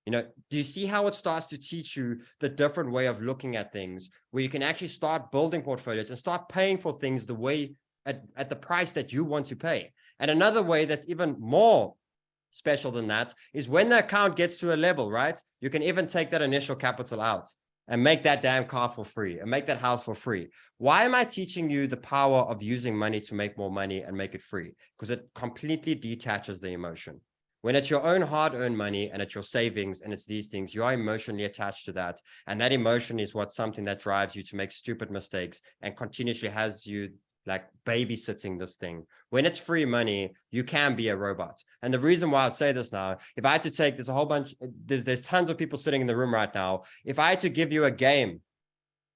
You know, do you see how it starts to teach you the different way of looking at things, where you can actually start building portfolios and start paying for things the way at the price that you want to pay? And another way that's even more special than that is when the account gets to a level, right? You can even take that initial capital out and make that damn car for free and make that house for free. Why am I teaching you the power of using money to make more money and make it free? Because it completely detaches the emotion. When it's your own hard-earned money and it's your savings and it's these things, you are emotionally attached to that. And that emotion is what's something that drives you to make stupid mistakes and continuously has you like babysitting this thing. When it's free money, you can be a robot. And the reason why I'd say this now, if I had to take, there's a whole bunch, there's tons of people sitting in the room right now. If I had to give you a game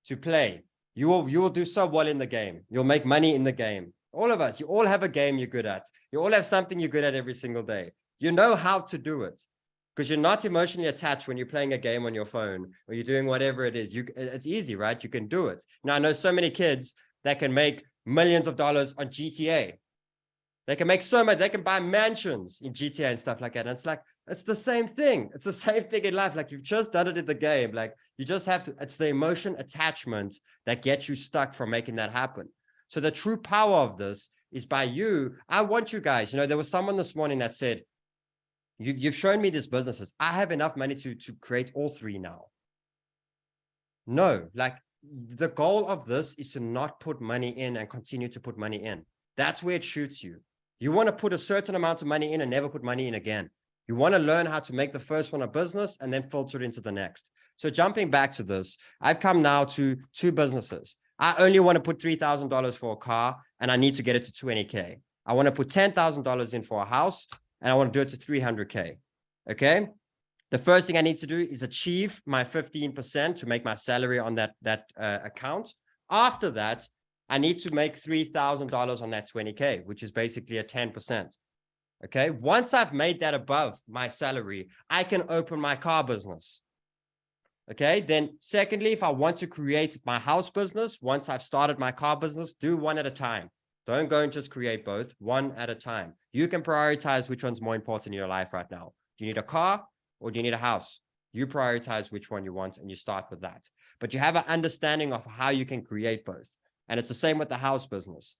to play, you will do so well in the game. You'll make money in the game. All of us, you all have a game you're good at. You all have something you're good at every single day. You know how to do it because you're not emotionally attached when you're playing a game on your phone or you're doing whatever it is. It's easy, right? You can do it. Now, I know so many kids that can make millions of dollars on GTA. They can make so much, they can buy mansions in GTA and stuff like that. And it's like, it's the same thing. It's the same thing in life. Like you've just done it in the game. Like you just have to, it's the emotion attachment that gets you stuck from making that happen. So the true power of this is by you. I want you guys, you know, there was someone this morning that said, you've shown me these businesses. I have enough money to create all three now. No, like the goal of this is to not put money in and continue to put money in. That's where it shoots you. You want to put a certain amount of money in and never put money in again. You want to learn how to make the first one a business and then filter it into the next. So jumping back to this, I've come now to two businesses. I only want to put $3,000 for a car and I need to get it to 20K. I want to put $10,000 in for a house and I want to do it to 300K. Okay. The first thing I need to do is achieve my 15% to make my salary on that account. After that, I need to make $3,000 on that 20K, which is basically a 10%. Okay. Once I've made that above my salary, I can open my car business. Okay. Then secondly, if I want to create my house business, once I've started my car business, do one at a time. Don't go and just create both, one at a time. You can prioritize which one's more important in your life right now. Do you need a car or do you need a house? You prioritize which one you want and you start with that. But you have an understanding of how you can create both. And it's the same with the house business.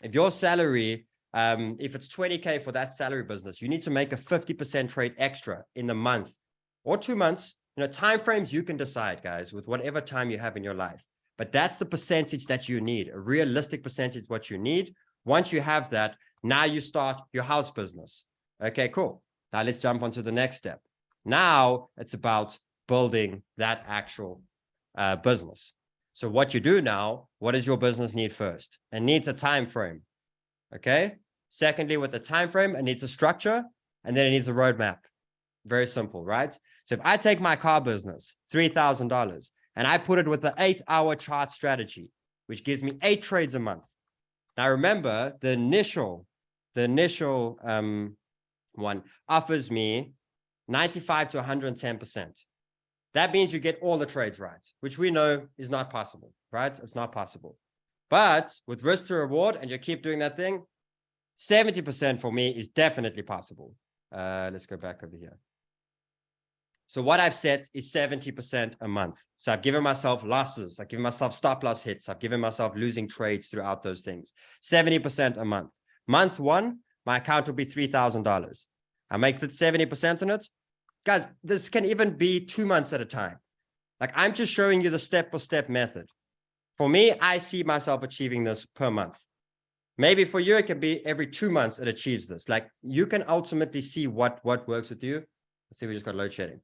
If your salary, if it's 20K for that salary business, you need to make a 50% trade extra in the month or 2 months. You know, timeframes you can decide, guys, with whatever time you have in your life. But that's the percentage that you need, a realistic percentage what you need Once you have that, now you start your house business. Okay, cool. Now let's jump onto the next step. Now it's about building that actual business. So what you do now, what does your business need first? It needs a time frame. Okay. Secondly, with the time frame, it needs a structure, and then it needs a roadmap. Very simple, right? So if I take my car business, $3,000, and I put it with the 8-hour chart strategy, which gives me 8 trades a month. Now remember, the initial one offers me 95 to 110%. That means you get all the trades right, which we know is not possible, right? It's not possible. But with risk to reward, and you keep doing that thing, 70% for me is definitely possible. Let's go back over here. So what I've set is 70% a month. So I've given myself losses. I've given myself stop loss hits. I've given myself losing trades throughout those things. 70% a month. Month 1, my account will be $3,000. I make that 70% on it. Guys, this can even be 2 months at a time. Like, I'm just showing you the step-by-step method. For me, I see myself achieving this per month. Maybe for you, it can be every 2 months it achieves this. Like, you can ultimately see what works with you. Let's see, we just got load shedding.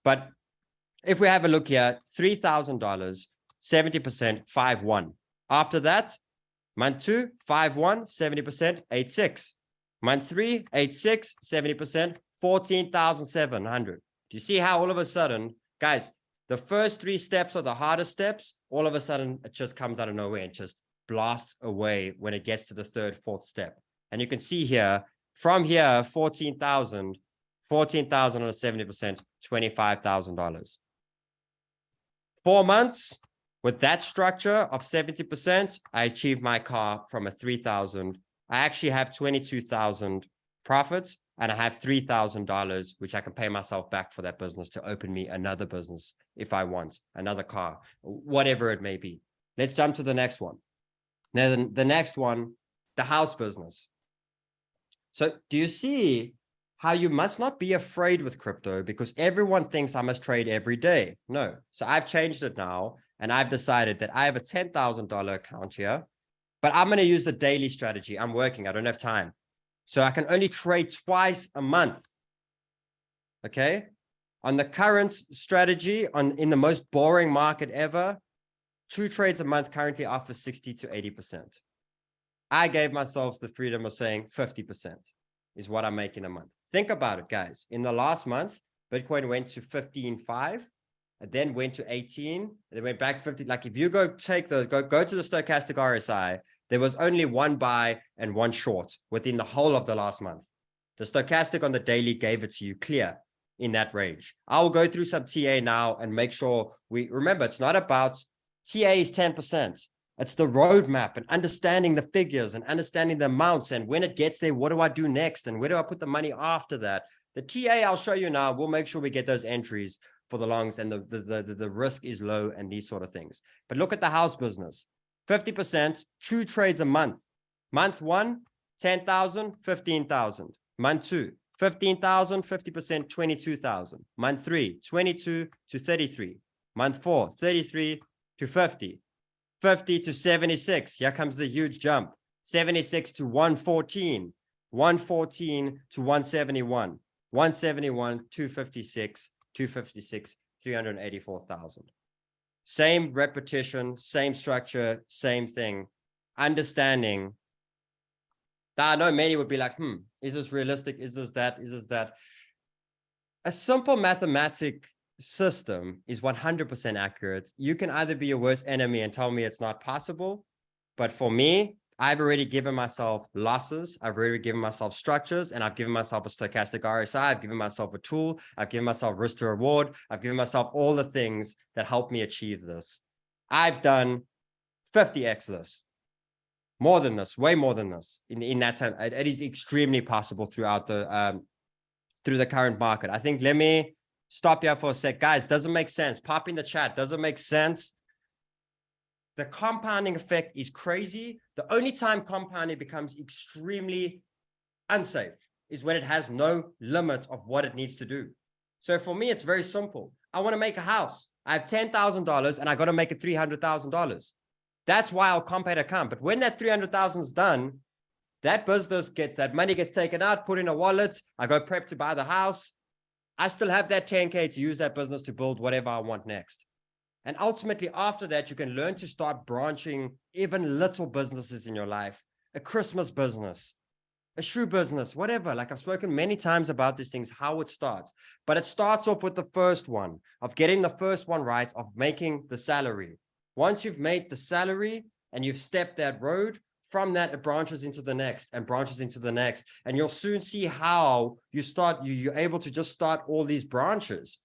But if we have a look here, $3,000, 70%, 5-1. After that, month 2, 5-1, 70%, 8-6. Month 3, 8-6, 70%, 14,700. Do you see how all of a sudden, guys, the first 3 steps are the hardest steps. All of a sudden, it just comes out of nowhere and just blasts away when it gets to the 3rd, 4th step. And you can see here, from here, 14,000 on a 70%, $25,000. 4 months with that structure of 70%, I achieved my car from a 3,000. I actually have 22,000 profits, and I have $3,000, which I can pay myself back for that business to open me another business if I want, another car, whatever it may be. Let's jump to the next one. Now, the next one, the house business. So do you see how you must not be afraid with crypto, because everyone thinks I must trade every day? No. So I've changed it now, and I've decided that I have a $10,000 account here, but I'm going to use the daily strategy. I'm working. I don't have time. So I can only trade twice a month. Okay. On the current strategy, in the most boring market ever, 2 trades a month currently offers 60 to 80%. I gave myself the freedom of saying 50% is what I'm making a month. Think about it, guys. In the last month, Bitcoin went to 15.5, and then went to 18, and then went back to 50. Like, if you go take go to the stochastic RSI, there was only 1 buy and 1 short within the whole of the last month. The stochastic on the daily gave it to you clear in that range. I'll go through some TA now and make sure we remember, it's not about TA is 10%. It's the roadmap and understanding the figures and understanding the amounts, and when it gets there, what do I do next, and where do I put the money after that? The TA I'll show you now, we'll make sure we get those entries for the longs, and the risk is low and these sort of things. But look at the house business. 50%, 2 trades a month. Month 1, 10,000, 15,000. Month 2, 15,000, 50%, 22,000. Month 3, 22 to 33. Month 4, 33 to 50. 50 to 76. Here comes the huge jump. 76 to 114. 114 to 171. 171, 256, 256, 384,000. Same repetition, same structure, same thing. Understanding that I know many would be like, is this realistic? Is this that? Is this that? A simple mathematic system is 100% accurate. You can either be your worst enemy and tell me it's not possible, but for me, I've already given myself losses. I've already given myself structures, and I've given myself a stochastic RSI. I've given myself a tool. I've given myself risk to reward. I've given myself all the things that help me achieve this. I've done 50x this, more than this, way more than this. In that sense, it is extremely possible throughout through the current market. I think, let me stop here for a sec. Guys, doesn't make sense. Pop in the chat. Doesn't make sense. The compounding effect is crazy. The only time compounding becomes extremely unsafe is when it has no limit of what it needs to do. So for me, it's very simple. I want to make a house. I have $10,000 and I got to make it $300,000. That's why I'll compound account. But when that $300,000 is done, That business gets, that money gets taken out, put in a wallet. I go prep to buy the house. I still have that 10K to use that business to build whatever I want next. And ultimately, after that, you can learn to start branching even little businesses in your life, a Christmas business, a shoe business, whatever. Like I've spoken many times about these things, how it starts. But it starts off with the first one, of getting the first one right, of making the salary. Once you've made the salary and you've stepped that road, from that, it branches into the next and branches into the next. And you'll soon see how you're able to just start all these branches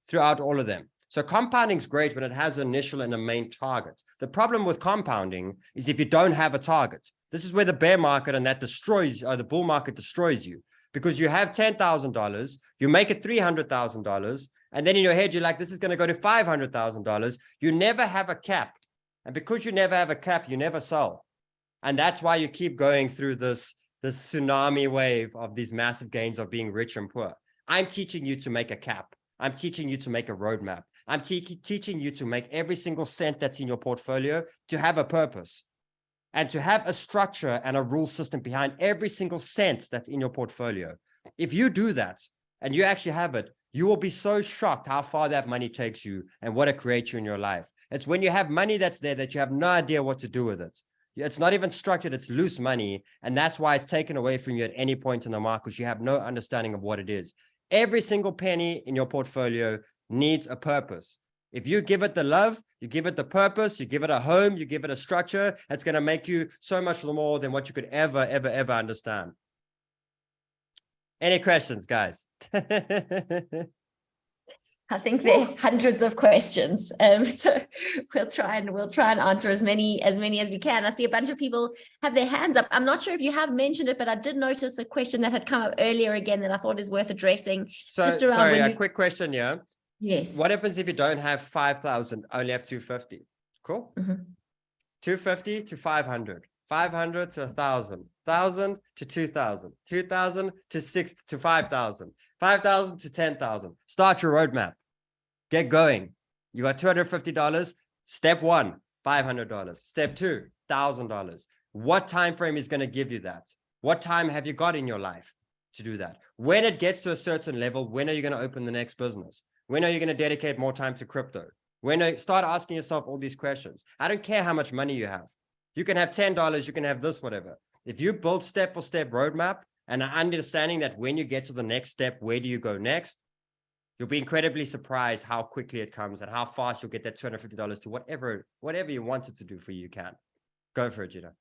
throughout all of them. So compounding is great when it has an initial and a main target. The problem with compounding is if you don't have a target. This is where the bear market and that destroys, or the bull market destroys you, because you have $10,000, you make it $300,000, and then in your head, you're like, this is going to go to $500,000. You never have a cap. And because you never have a cap, you never sell. And that's why you keep going through this tsunami wave of these massive gains of being rich and poor. I'm teaching you to make a cap. I'm teaching you to make a roadmap. I'm teaching you to make every single cent that's in your portfolio to have a purpose and to have a structure and a rule system behind every single cent that's in your portfolio. If you do that and you actually have it, you will be so shocked how far that money takes you and what it creates you in your life. It's when you have money that's there that you have no idea what to do with it. It's not even structured, it's loose money. And that's why it's taken away from you at any point in the market, because you have no understanding of what it is. Every single penny in your portfolio needs a purpose. If you give it the love, you give it the purpose, you give it a home, you give it a structure, it's going to make you so much more than what you could ever understand. Any questions, guys? I think there are hundreds of questions. So we'll try and answer as many as we can. I see a bunch of people have their hands up. I'm not sure if you have mentioned it, but I did notice a question that had come up earlier again that I thought is worth addressing. So, just around sorry, a quick question, yeah? Yes. What happens if you don't have 5,000, only have 250? Cool. 250 to 500, 500 to 1,000, 1,000 to 2,000, 2,000 to 6 to 5,000, 5,000 to 10,000. Start your roadmap. Get going. You got $250. Step one, $500. Step two, $1,000. What time frame is going to give you that? What time have you got in your life to do that? When it gets to a certain level, when are you going to open the next business? When are you going to dedicate more time to crypto? Start asking yourself all these questions. I don't care how much money you have. You can have $10, you can have this, whatever. If you build step-for-step roadmap and understanding that when you get to the next step, where do you go next? You'll be incredibly surprised how quickly it comes and how fast you'll get that $250 to whatever you wanted to do for you can. Go for it, Gina.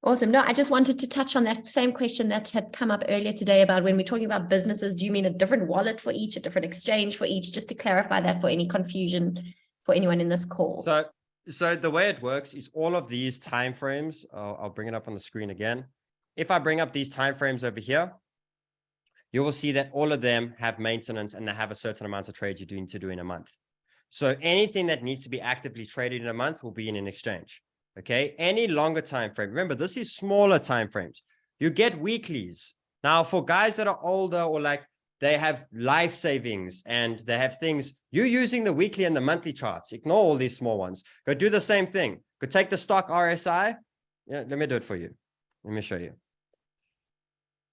Awesome. No, I just wanted to touch on that same question that had come up earlier today about when we're talking about businesses, do you mean a different wallet for each, a different exchange for each, just to clarify that for any confusion for anyone in this call? So the way it works is all of these timeframes, I'll bring it up on the screen again. If I bring up these timeframes over here, you will see that all of them have maintenance and they have a certain amount of trades you need to do in a month. So anything that needs to be actively traded in a month will be in an exchange. Okay. Any longer time frame. Remember, this is smaller time frames. You get weeklies. Now, for guys that are older or like they have life savings and they have things, you're using the weekly and the monthly charts. Ignore all these small ones. Go do the same thing. Go take the stock RSI. Yeah, let me do it for you. Let me show you.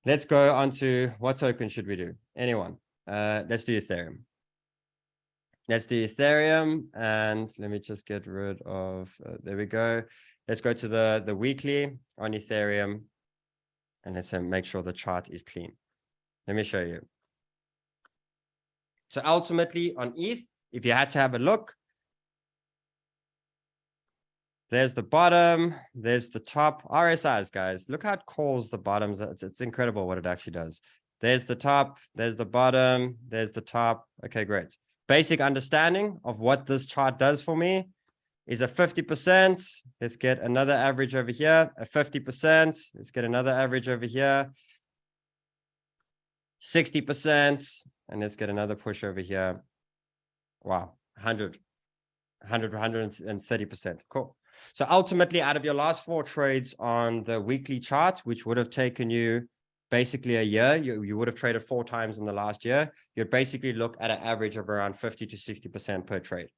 Let's go on to what token should we do? Anyone? Let's do Ethereum. Let's do Ethereum. And let me just get rid of, there we go. Let's go to the weekly on Ethereum. And let's make sure the chart is clean. Let me show you. So ultimately on ETH, if you had to have a look, there's the bottom, there's the top. RSIs, guys. Look how it calls the bottoms. It's incredible what it actually does. There's the top, there's the bottom, there's the top. Okay, great. Basic understanding of what this chart does for me is a 50%. Let's get another average over here, a 50%. Let's get another average over here, 60%. And let's get another push over here. Wow, 130%. Cool. So ultimately, out of your last 4 trades on the weekly chart, which would have taken you basically a year, you would have traded 4 times in the last year, you'd basically look at an average of around 50 to 60% per trade.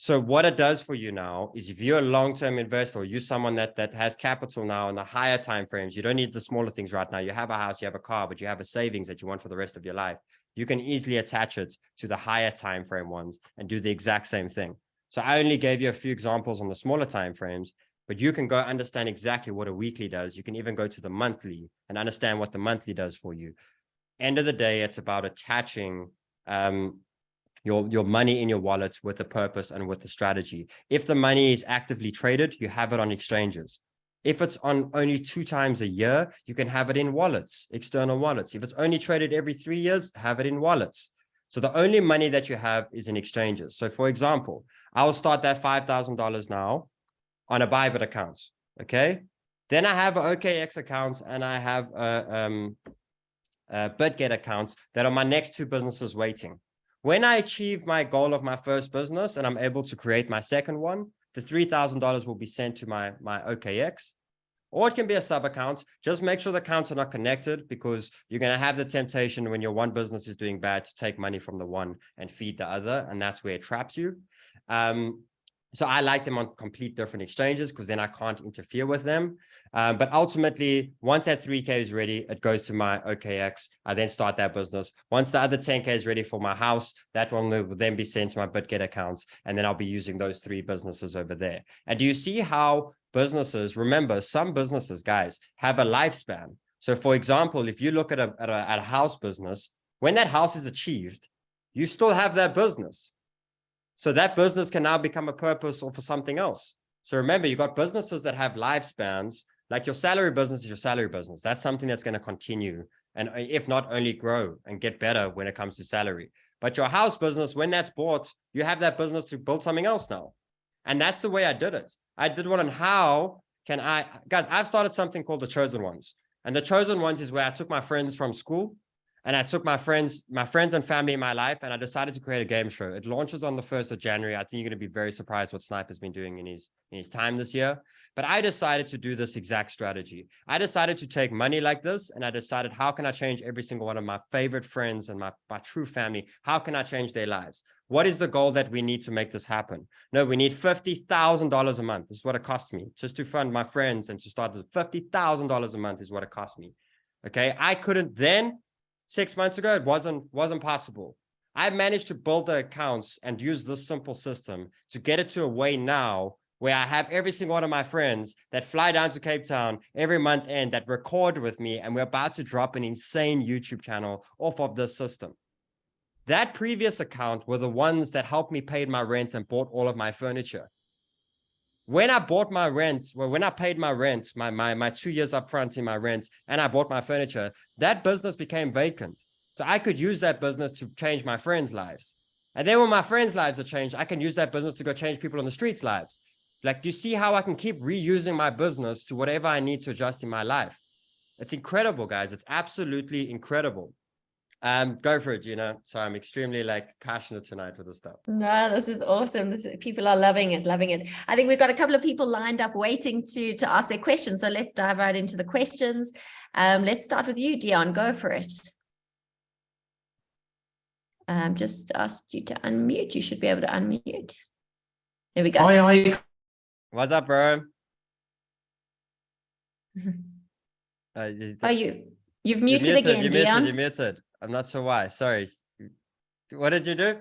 So what it does for you now is if you're a long-term investor, or you're someone that has capital now in the higher time frames, you don't need the smaller things right now. You have a house, you have a car, but you have a savings that you want for the rest of your life. You can easily attach it to the higher time frame ones and do the exact same thing. So I only gave you a few examples on the smaller time frames, but you can go understand exactly what a weekly does. You can even go to the monthly and understand what the monthly does for you. End of the day, it's about attaching your money in your wallet with a purpose and with the strategy. If the money is actively traded, you have it on exchanges. If it's on only 2 times a year, you can have it in wallets, external wallets. If it's only traded every 3 years, have it in wallets. So the only money that you have is in exchanges. So for example, I'll start that $5,000 now on a Bybit account, okay? Then I have an OKX account and I have a BitGet account that are my next 2 businesses waiting. When I achieve my goal of my first business and I'm able to create my second one, the $3,000 will be sent to my OKX, or it can be a sub account. Just make sure the accounts are not connected, because you're going to have the temptation when your one business is doing bad to take money from the one and feed the other. And that's where it traps you. So I like them on complete different exchanges, because then I can't interfere with them. But ultimately, once that 3K is ready, it goes to my OKX. I then start that business. Once the other 10K is ready for my house, that one will then be sent to my BitGet account. And then I'll be using those 3 businesses over there. And do you see how businesses, remember, some businesses, guys, have a lifespan. So for example, if you look at a house business, when that house is achieved, you still have that business. So that business can now become a purpose or for something else. So remember, you've got businesses that have lifespans, like your salary business is your salary business. That's something that's going to continue, and if not only grow and get better when it comes to salary. But your house business, when that's bought, you have that business to build something else now. And that's the way I did it. I did one on how can I, guys, I've started something called the Chosen Ones. And the Chosen Ones is where I took my friends from school, and I took my friends and family in my life, and I decided to create a game show. It launches on the 1st of January. I think you're going to be very surprised what Sniper's been doing in his time this year. But I decided to do this exact strategy. I decided to take money like this, and I decided, how can I change every single one of my favorite friends and my true family? How can I change their lives? What is the goal that we need to make this happen? No, we need $50,000 a month. This is what it cost me just to fund my friends and to start this. $50,000 a month is what it cost me. Okay, I couldn't then. 6 months ago, it wasn't possible. I managed to build the accounts and use this simple system to get it to a way now where I have every single one of my friends that fly down to Cape Town every month and that record with me, and we're about to drop an insane YouTube channel off of this system. That previous account were the ones that helped me pay my rent and bought all of my furniture. When I bought my rent, well, when I paid my rent, my 2 years up front in my rent, and I bought my furniture, that business became vacant. So I could use that business to change my friends' lives. And then when my friends' lives are changed, I can use that business to go change people on the streets' lives. Like, do you see how I can keep reusing my business to whatever I need to adjust in my life? It's incredible, guys. It's absolutely incredible. Go for it, Gina. So I'm extremely passionate tonight with this stuff. No, this is awesome. People are loving it, loving it. I think we've got a couple of people lined up waiting to ask their questions. So let's dive right into the questions. Let's start with you, Dion. Go for it. Just asked you to unmute. You should be able to unmute. There we go. Hi. What's up, bro? You've muted again, Dion. You're muted. I'm not sure why. Sorry. What did you do?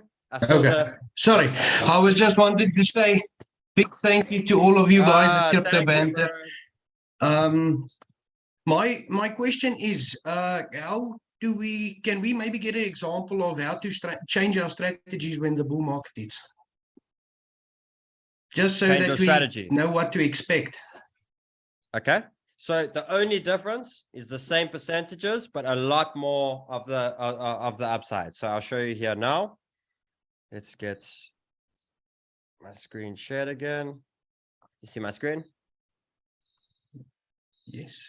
Sorry. I was just wanting to say big thank you to all of you guys at Crypto Banter. My question is, how can we maybe get an example of how to change our strategies when the bull market hits? Just so that we know what to expect. Okay. So the only difference is the same percentages, but a lot more of the upside. So I'll show you here now. Let's get my screen shared again. You see my screen? Yes.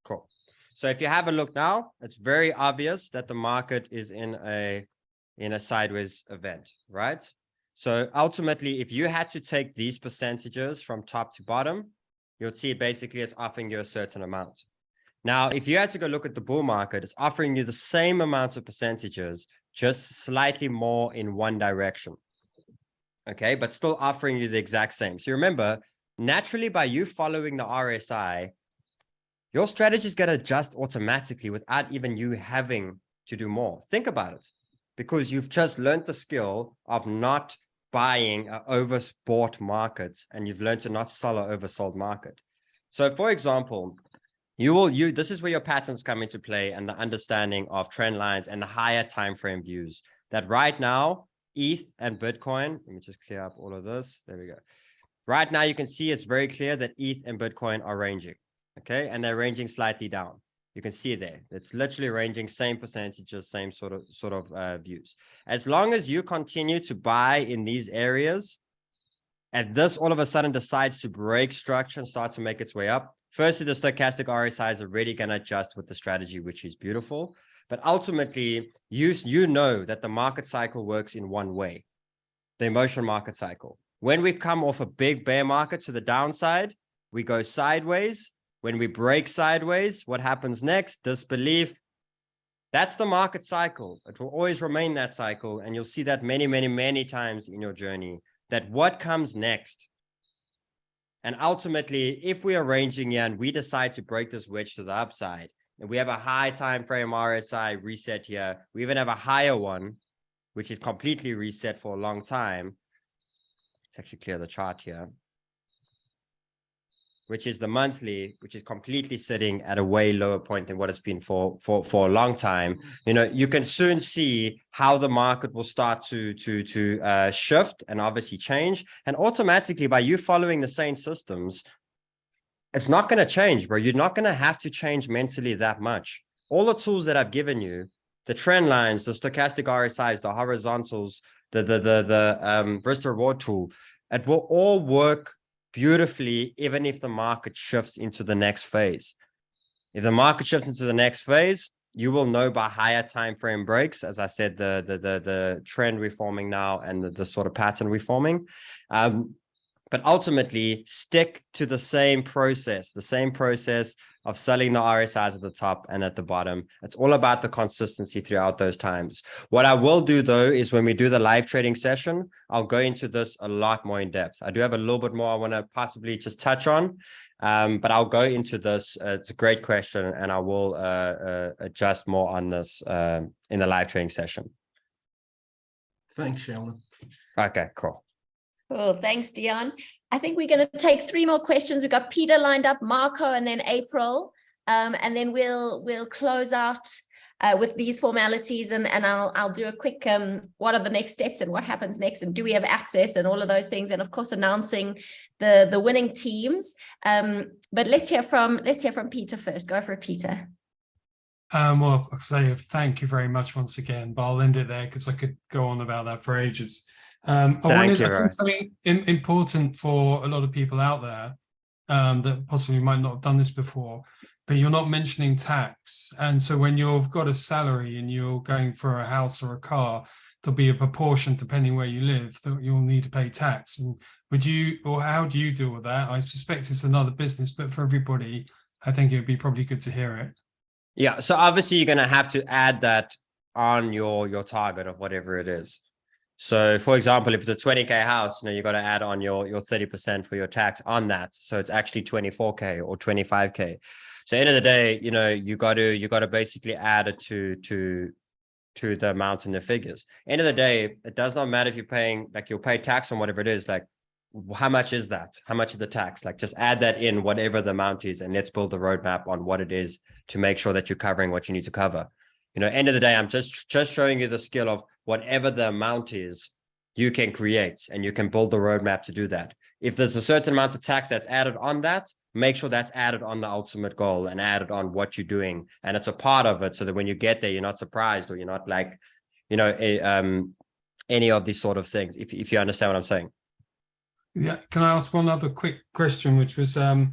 Cool. So if you have a look now, it's very obvious that the market is in a sideways event, right? So ultimately, if you had to take these percentages from top to bottom, you'll see basically it's offering you a certain amount. Now, if you had to go look at the bull market, it's offering you the same amount of percentages, just slightly more in one direction. okay, but still offering you the exact same. So remember, naturally, by you following the RSI, your strategy is going to adjust automatically without even you having to do more. Think about it, because you've just learned the skill of not buying an overbought market, and you've learned to not sell an oversold market. So for example, this is where your patterns come into play, and the understanding of trend lines and the higher time frame views. That right now, ETH and Bitcoin, let me just clear up all of this. There we go. Right now, you can see it's very clear that ETH and Bitcoin are ranging, okay? And they're ranging slightly down. You can see there, it's literally ranging same percentages, same sort of views. As long as you continue to buy in these areas, and this all of a sudden decides to break structure and start to make its way up, firstly, the stochastic RSI is already going to adjust with the strategy, which is beautiful. But ultimately, you know that the market cycle works in one way, the emotion market cycle. When we come off a big bear market to the downside, we go sideways. When we break sideways, what happens next? Disbelief. That's the market cycle. It will always remain that cycle. And you'll see that many, many, many times in your journey, that what comes next. And ultimately, if we are ranging here and we decide to break this wedge to the upside, and we have a high time frame RSI reset here, we even have a higher one, which is completely reset for a long time. Let's actually clear the chart here, which is the monthly, which is completely sitting at a way lower point than what it's been for a long time. You know, you can soon see how the market will start to shift and obviously change. And automatically, by you following the same systems, it's not going to change, bro. You're not going to have to change mentally that much. All the tools that I've given you, the trend lines, the stochastic RSIs, the horizontals, the risk reward tool, it will all work beautifully, even if the market shifts into the next phase. If the market shifts into the next phase, you will know by higher time frame breaks, as I said, the trend we're forming now and the sort of pattern we're forming. But ultimately, stick to the same process of selling the RSIs at the top and at the bottom. It's all about the consistency throughout those times. What I will do, though, is when we do the live trading session, I'll go into this a lot more in depth. I do have a little bit more I want to possibly just touch on, but I'll go into this. It's a great question, and I will adjust more on this in the live trading session. Thanks, Sheldon. Okay, cool. Cool. Thanks, Dion. I think we're going to take 3 more questions. We've got Peter lined up, Marco, and then April. And then we'll close out with these formalities, and I'll do a quick what are the next steps and what happens next, and do we have access and all of those things, and of course announcing the winning teams. But let's hear from Peter first. Go for it, Peter. Well, I'll say thank you very much once again, but I'll end it there because I could go on about that for ages. I think something important for a lot of people out there that possibly might not have done this before, but you're not mentioning tax. And so when you've got a salary and you're going for a house or a car, there'll be a proportion, depending where you live, that you'll need to pay tax. And how do you deal with that? I suspect it's another business, but for everybody, I think it would be probably good to hear it. Yeah, so obviously you're going to have to add that on your target of whatever it is. So for example, if it's a 20K house, you got to add on your 30% for your tax on that. So it's actually 24K or 25K. So end of the day, you got to basically add it to the amount in the figures. End of the day, it does not matter if you're paying, you'll pay tax on whatever it is, how much is that? How much is the tax? Just add that in, whatever the amount is, and let's build a roadmap on what it is to make sure that you're covering what you need to cover. End of the day, I'm just showing you the skill of whatever the amount is, you can create, and you can build the roadmap to do that. If there's a certain amount of tax that's added on that, make sure that's added on the ultimate goal and added on what you're doing. And it's a part of it, so that when you get there, you're not surprised, or you're not any of these sort of things, if you understand what I'm saying. Yeah. Can I ask one other quick question, which was, so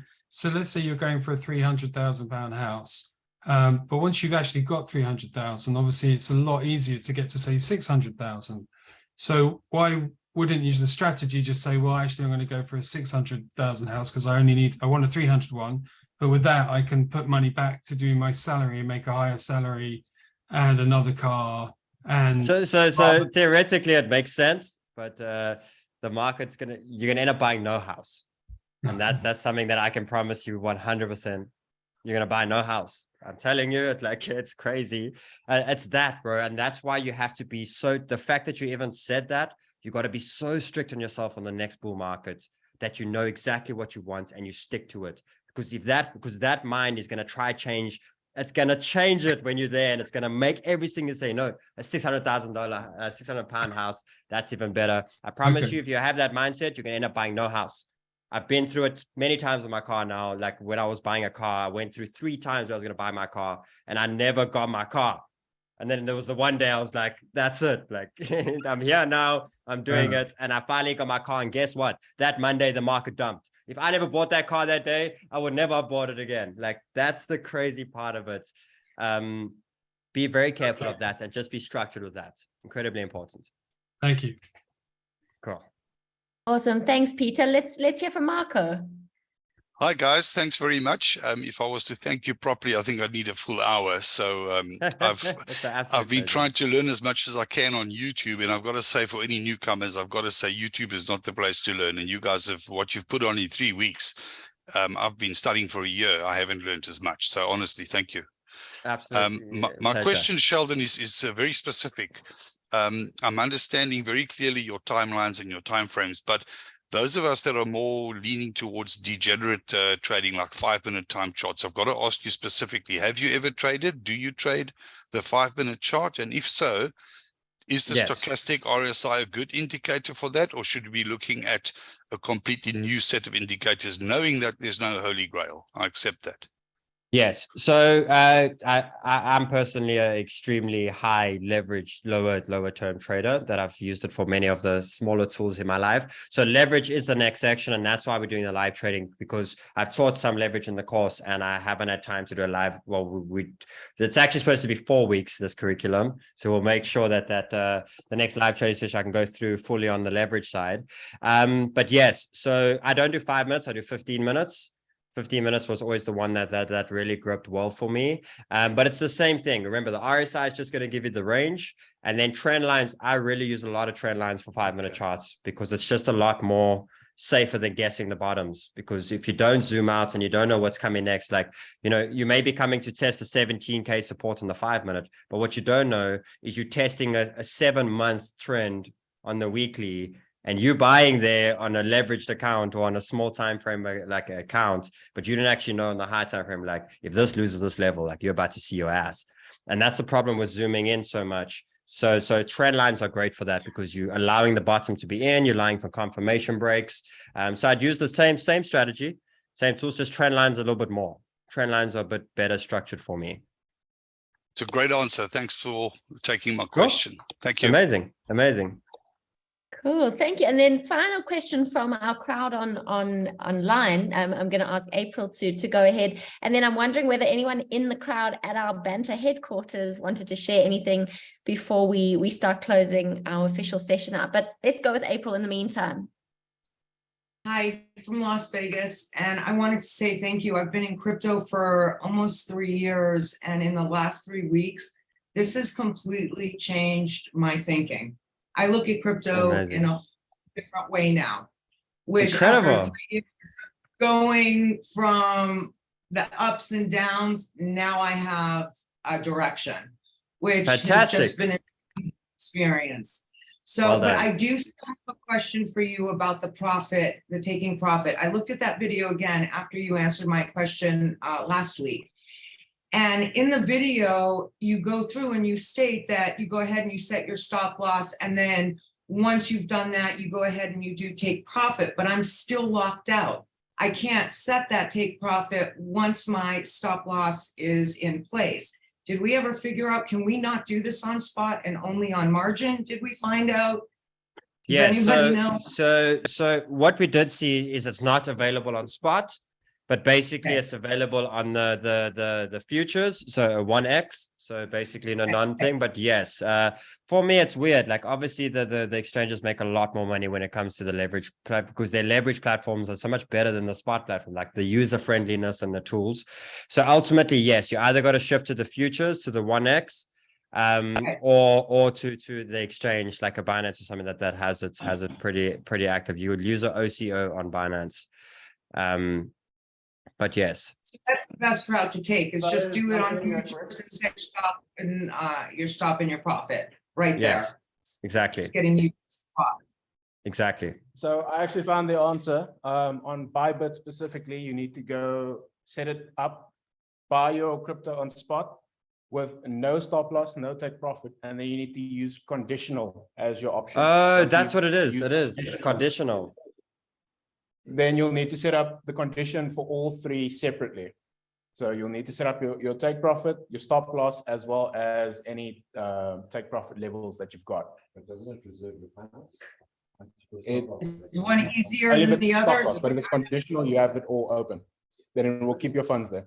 let's say you're going for a £300,000 house. But once you've actually got 300,000, obviously it's a lot easier to get to say 600,000. So why wouldn't you use the strategy just say, well, actually I'm going to go for a 600,000 house because I want a 300 one. But with that, I can put money back to do my salary and make a higher salary and another car. And so theoretically it makes sense, but the market's you're gonna end up buying no house. And that's something that I can promise you 100%. You're gonna buy no house. I'm telling you, it's crazy. It's that, bro. And that's why you have to be the fact that you even said that, you got to be so strict on yourself on the next bull market that you know exactly what you want and you stick to it. Because that mind is gonna try change. It's gonna change it when you're there, and it's gonna make everything you say, no, a $600,000, £600 house, that's even better. I promise you, if you have that mindset, you're gonna end up buying no house. I've been through it many times with my car now. Like when I was buying a car, I went through 3 times where I was going to buy my car and I never got my car. And then there was the one day I was like, that's it. Like I'm here now, I'm doing it. And I finally got my car. And guess what? That Monday, the market dumped. If I never bought that car that day, I would never have bought it again. Like that's the crazy part of it. Be very careful of that and just be structured with that. Incredibly important. Thank you. Cool. Awesome. Thanks, Peter. Let's hear from Marco. Hi, guys. Thanks very much. If I was to thank you properly, I think I'd need a full hour. So I've been trying to learn as much as I can on YouTube. And I've got to say, for any newcomers, I've got to say YouTube is not the place to learn. And you guys have, what you've put on in 3 weeks, I've been studying for a year. I haven't learned as much. So honestly, thank you. Absolutely. My question, Sheldon, is very specific. I'm understanding very clearly your timelines and your timeframes, but those of us that are more leaning towards degenerate trading, like 5-minute time charts, I've got to ask you specifically, have you ever traded? Do you trade the 5-minute chart? And if so, is the stochastic RSI a good indicator for that? Or should we be looking at a completely new set of indicators, knowing that there's no holy grail? I accept that. Yes. So I'm personally an extremely high leverage, lower term trader that I've used it for many of the smaller tools in my life. So leverage is the next section. And that's why we're doing the live trading, because I've taught some leverage in the course and I haven't had time to do a live. Well, it's actually supposed to be 4 weeks, this curriculum. So we'll make sure that the next live trading session I can go through fully on the leverage side. But yes, so I don't do 5 minutes, I do 15 minutes. 15 minutes was always the one that really gripped well for me. But it's the same thing. Remember, the RSI is just going to give you the range. And then trend lines, I really use a lot of trend lines for 5-minute charts because it's just a lot more safer than guessing the bottoms. Because if you don't zoom out and you don't know what's coming next, like, you know, you may be coming to test a 17K support on the 5-minute, but what you don't know is you're testing a 7-month trend on the weekly, and you're buying there on a leveraged account or on a small time frame like an account, but you didn't actually know on the high time frame, like if this loses this level, like you're about to see your ass. And that's the problem with zooming in so much. So trend lines are great for that because you're allowing the bottom to be in, you're allowing for confirmation breaks. So I'd use the same strategy, same tools, just trend lines a little bit more. Trend lines are a bit better structured for me. It's a great answer. Thanks for taking my question. Thank you. Amazing. Amazing. Cool, thank you. And then final question from our crowd online. I'm going to ask April to go ahead. And then I'm wondering whether anyone in the crowd at our Banter headquarters wanted to share anything before we start closing our official session up. But let's go with April in the meantime. Hi, from Las Vegas, and I wanted to say thank you. I've been in crypto for almost 3 years, and in the last 3 weeks, this has completely changed my thinking. I look at crypto in a different way now, which after 3 years going from the ups and downs, now I have a direction, which has just been an experience. So, but I do still have a question for you about the profit, the taking profit. I looked at that video again after you answered my question last week. And in the video, you go through and you state that you go ahead and you set your stop loss. And then once you've done that, you go ahead and you do take profit, but I'm still locked out. I can't set that take profit once my stop loss is in place. Did we ever figure out, can we not do this on spot and only on margin? Did we find out? Does anybody know? So what we did see is it's not available on spot. But basically, it's available on the futures, so a 1x, so basically in a non-thing. But yes, for me, it's weird. Like obviously, the exchanges make a lot more money when it comes to the leverage because their leverage platforms are so much better than the spot platform, like the user friendliness and the tools. So ultimately, yes, you either got to shift to the futures, to the 1x, or to the exchange like a Binance or something that has it pretty active. You would use an OCO on Binance. But yes, so that's the best route to take, is just do it on futures and set stop and your stop and your profit right yes, there. exactly. It's getting you spot. Exactly. So I actually found the answer. On Bybit specifically, you need to go set it up, buy your crypto on spot with no stop loss, no take profit, and then you need to use conditional as your option. Oh, that's what it is. It's conditional. Then you'll need to set up the condition for all three separately. So you'll need to set up your take profit, your stop loss, as well as any take profit levels that you've got. But doesn't it reserve your funds? Is one easier than the others? But if it's conditional, you have it all open. Then it will keep your funds there.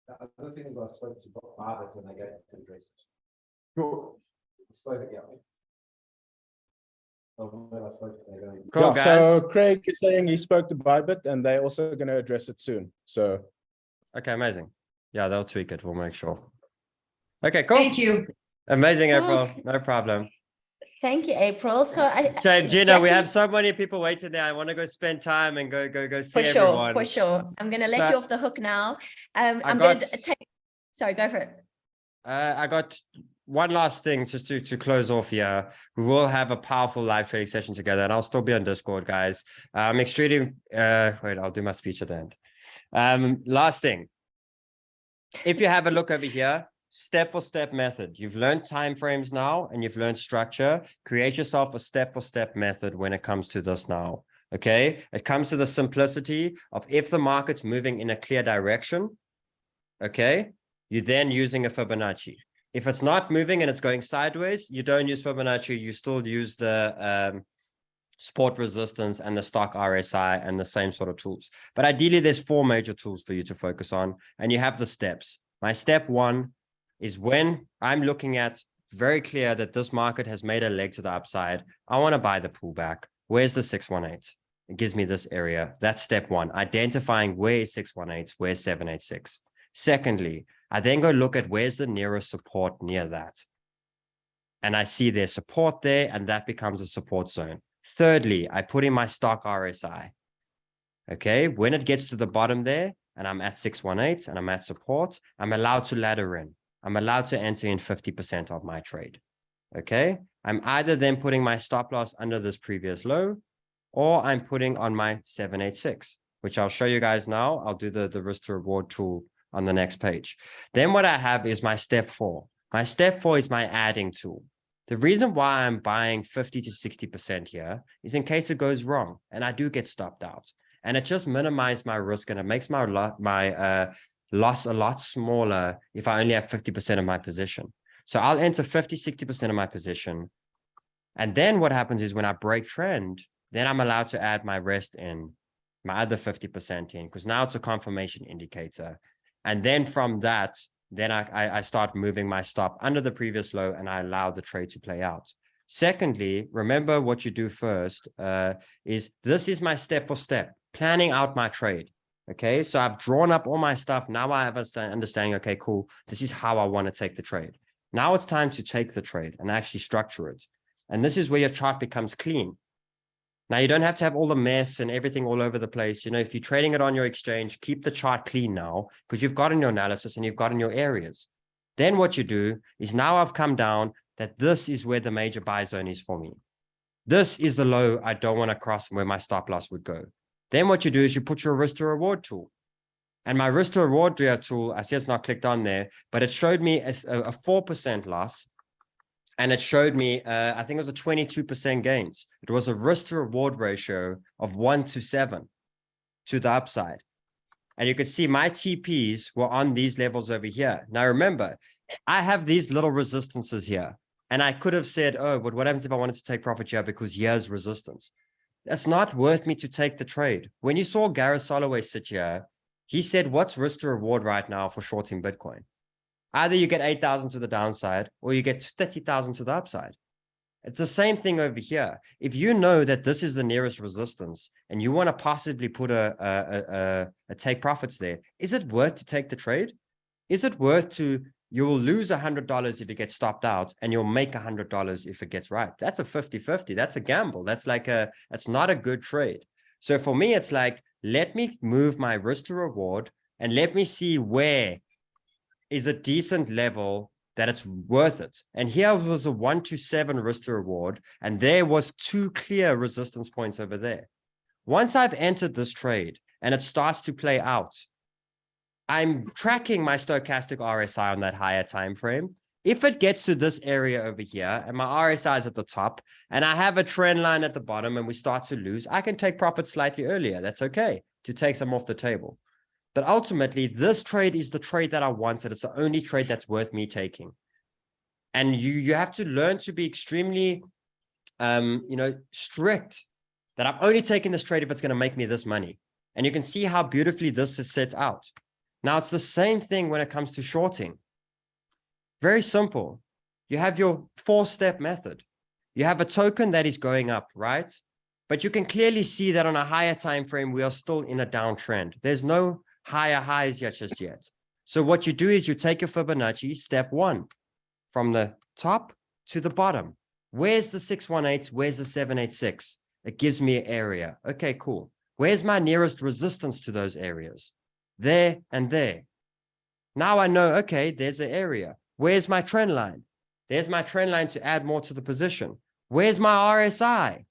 The other thing is I spoke to Bybit and they get it addressed. Cool. Cool, guys. So Craig is saying he spoke to Bybit and they're also going to address it soon. So okay, amazing. Yeah, they'll tweak it. We'll make sure. Okay, cool. Thank you. Amazing, April. No problem. Thank you, April. So Gina, Jackie, we have so many people waiting there. I want to go spend time and go see for everyone. For sure. I'm going to let you off the hook now. I'm going to take. Sorry, go for it. I got one last thing just to close off here. We will have a powerful live trading session together, and I'll still be on Discord, guys. I'm extremely wait, I'll do my speech at the end. Last thing. If you have a look over here, step-for-step method. You've learned time frames now, and you've learned structure. Create yourself a step-for-step method when it comes to this now. Okay, it comes to the simplicity of if the market's moving in a clear direction, okay, you're then using a Fibonacci. If it's not moving and it's going sideways, you don't use Fibonacci. You still use the support resistance and the stock RSI and the same sort of tools. But ideally, there's 4 major tools for you to focus on, and you have the steps. My step 1 is when I'm looking at very clear that this market has made a leg to the upside. I want to buy the pullback. Where's the 618? It gives me this area. That's step 1, identifying where is 618, where's 786. Secondly, I then go look at where's the nearest support near that. And I see their support there, and that becomes a support zone. Thirdly, I put in my stock RSI. Okay, when it gets to the bottom there, and I'm at 618 and I'm at support, I'm allowed to ladder in. I'm allowed to enter in 50% of my trade. Okay, I'm either then putting my stop loss under this previous low, or I'm putting on my 786, which I'll show you guys now. I'll do the risk to reward tool on the next page. Then what I have is my step 4. My step 4 is my adding tool. The reason why I'm buying 50 to 60% here is in case it goes wrong and I do get stopped out. And it just minimizes my risk, and it makes my loss a lot smaller if I only have 50% of my position. So I'll enter 50, 60% of my position. And then what happens is when I break trend, then I'm allowed to add my rest in, my other 50% in, because now it's a confirmation indicator. And then from that, then I start moving my stop under the previous low, and I allow the trade to play out. Secondly, remember what you do first is this is my step for step, planning out my trade. Okay, so I've drawn up all my stuff. Now I have an understanding, okay, cool. This is how I want to take the trade. Now it's time to take the trade and actually structure it. And this is where your chart becomes clean. Now, you don't have to have all the mess and everything all over the place. You know, if you're trading it on your exchange, keep the chart clean now, because you've gotten your analysis and you've gotten your areas. Then what you do is now I've come down that this is where the major buy zone is for me. This is the low I don't want to cross where my stop loss would go. Then what you do is you put your risk to reward tool. And my risk to reward tool, I see it's not clicked on there, but it showed me a 4% loss. And it showed me, I think it was a 22% gains. It was a risk to reward ratio of 1 to 7 to the upside. And you could see my TPs were on these levels over here. Now, remember, I have these little resistances here. And I could have said, oh, but what happens if I wanted to take profit here because here's resistance? That's not worth me to take the trade. When you saw Gareth Soloway sit here, he said, what's risk to reward right now for shorting Bitcoin? Either you get 8,000 to the downside or you get 30,000 to the upside. It's the same thing over here. If you know that this is the nearest resistance and you want to possibly put a take profits there, is it worth to take the trade? Is it worth to You will lose $100 if it gets stopped out, and you'll make $100 if it gets right. That's a 50-50. That's a gamble. That's not a good trade. So for me, it's like, let me move my risk to reward and let me see where is a decent level that it's worth it. And here was a 1 to 7 risk to reward, and there was 2 clear resistance points over there. Once I've entered this trade and it starts to play out, I'm tracking my stochastic RSI on that higher time frame. If it gets to this area over here and my RSI is at the top and I have a trend line at the bottom and we start to lose, I can take profits slightly earlier. That's okay to take some off the table. But ultimately, this trade is the trade that I wanted. It's the only trade that's worth me taking. And you have to learn to be extremely, strict that I'm only taking this trade if it's going to make me this money. And you can see how beautifully this is set out. Now, it's the same thing when it comes to shorting. Very simple. You have your 4-step method. You have a token that is going up, right? But you can clearly see that on a higher time frame, we are still in a downtrend. There's no higher highs just yet. So what you do is you take your Fibonacci, step 1, from the top to the bottom. Where's the 618? Where's the 786? It gives me an area. Okay, cool. Where's my nearest resistance to those areas? There and there. Now I know, okay, there's an area. Where's my trend line? There's my trend line to add more to the position. Where's my RSI?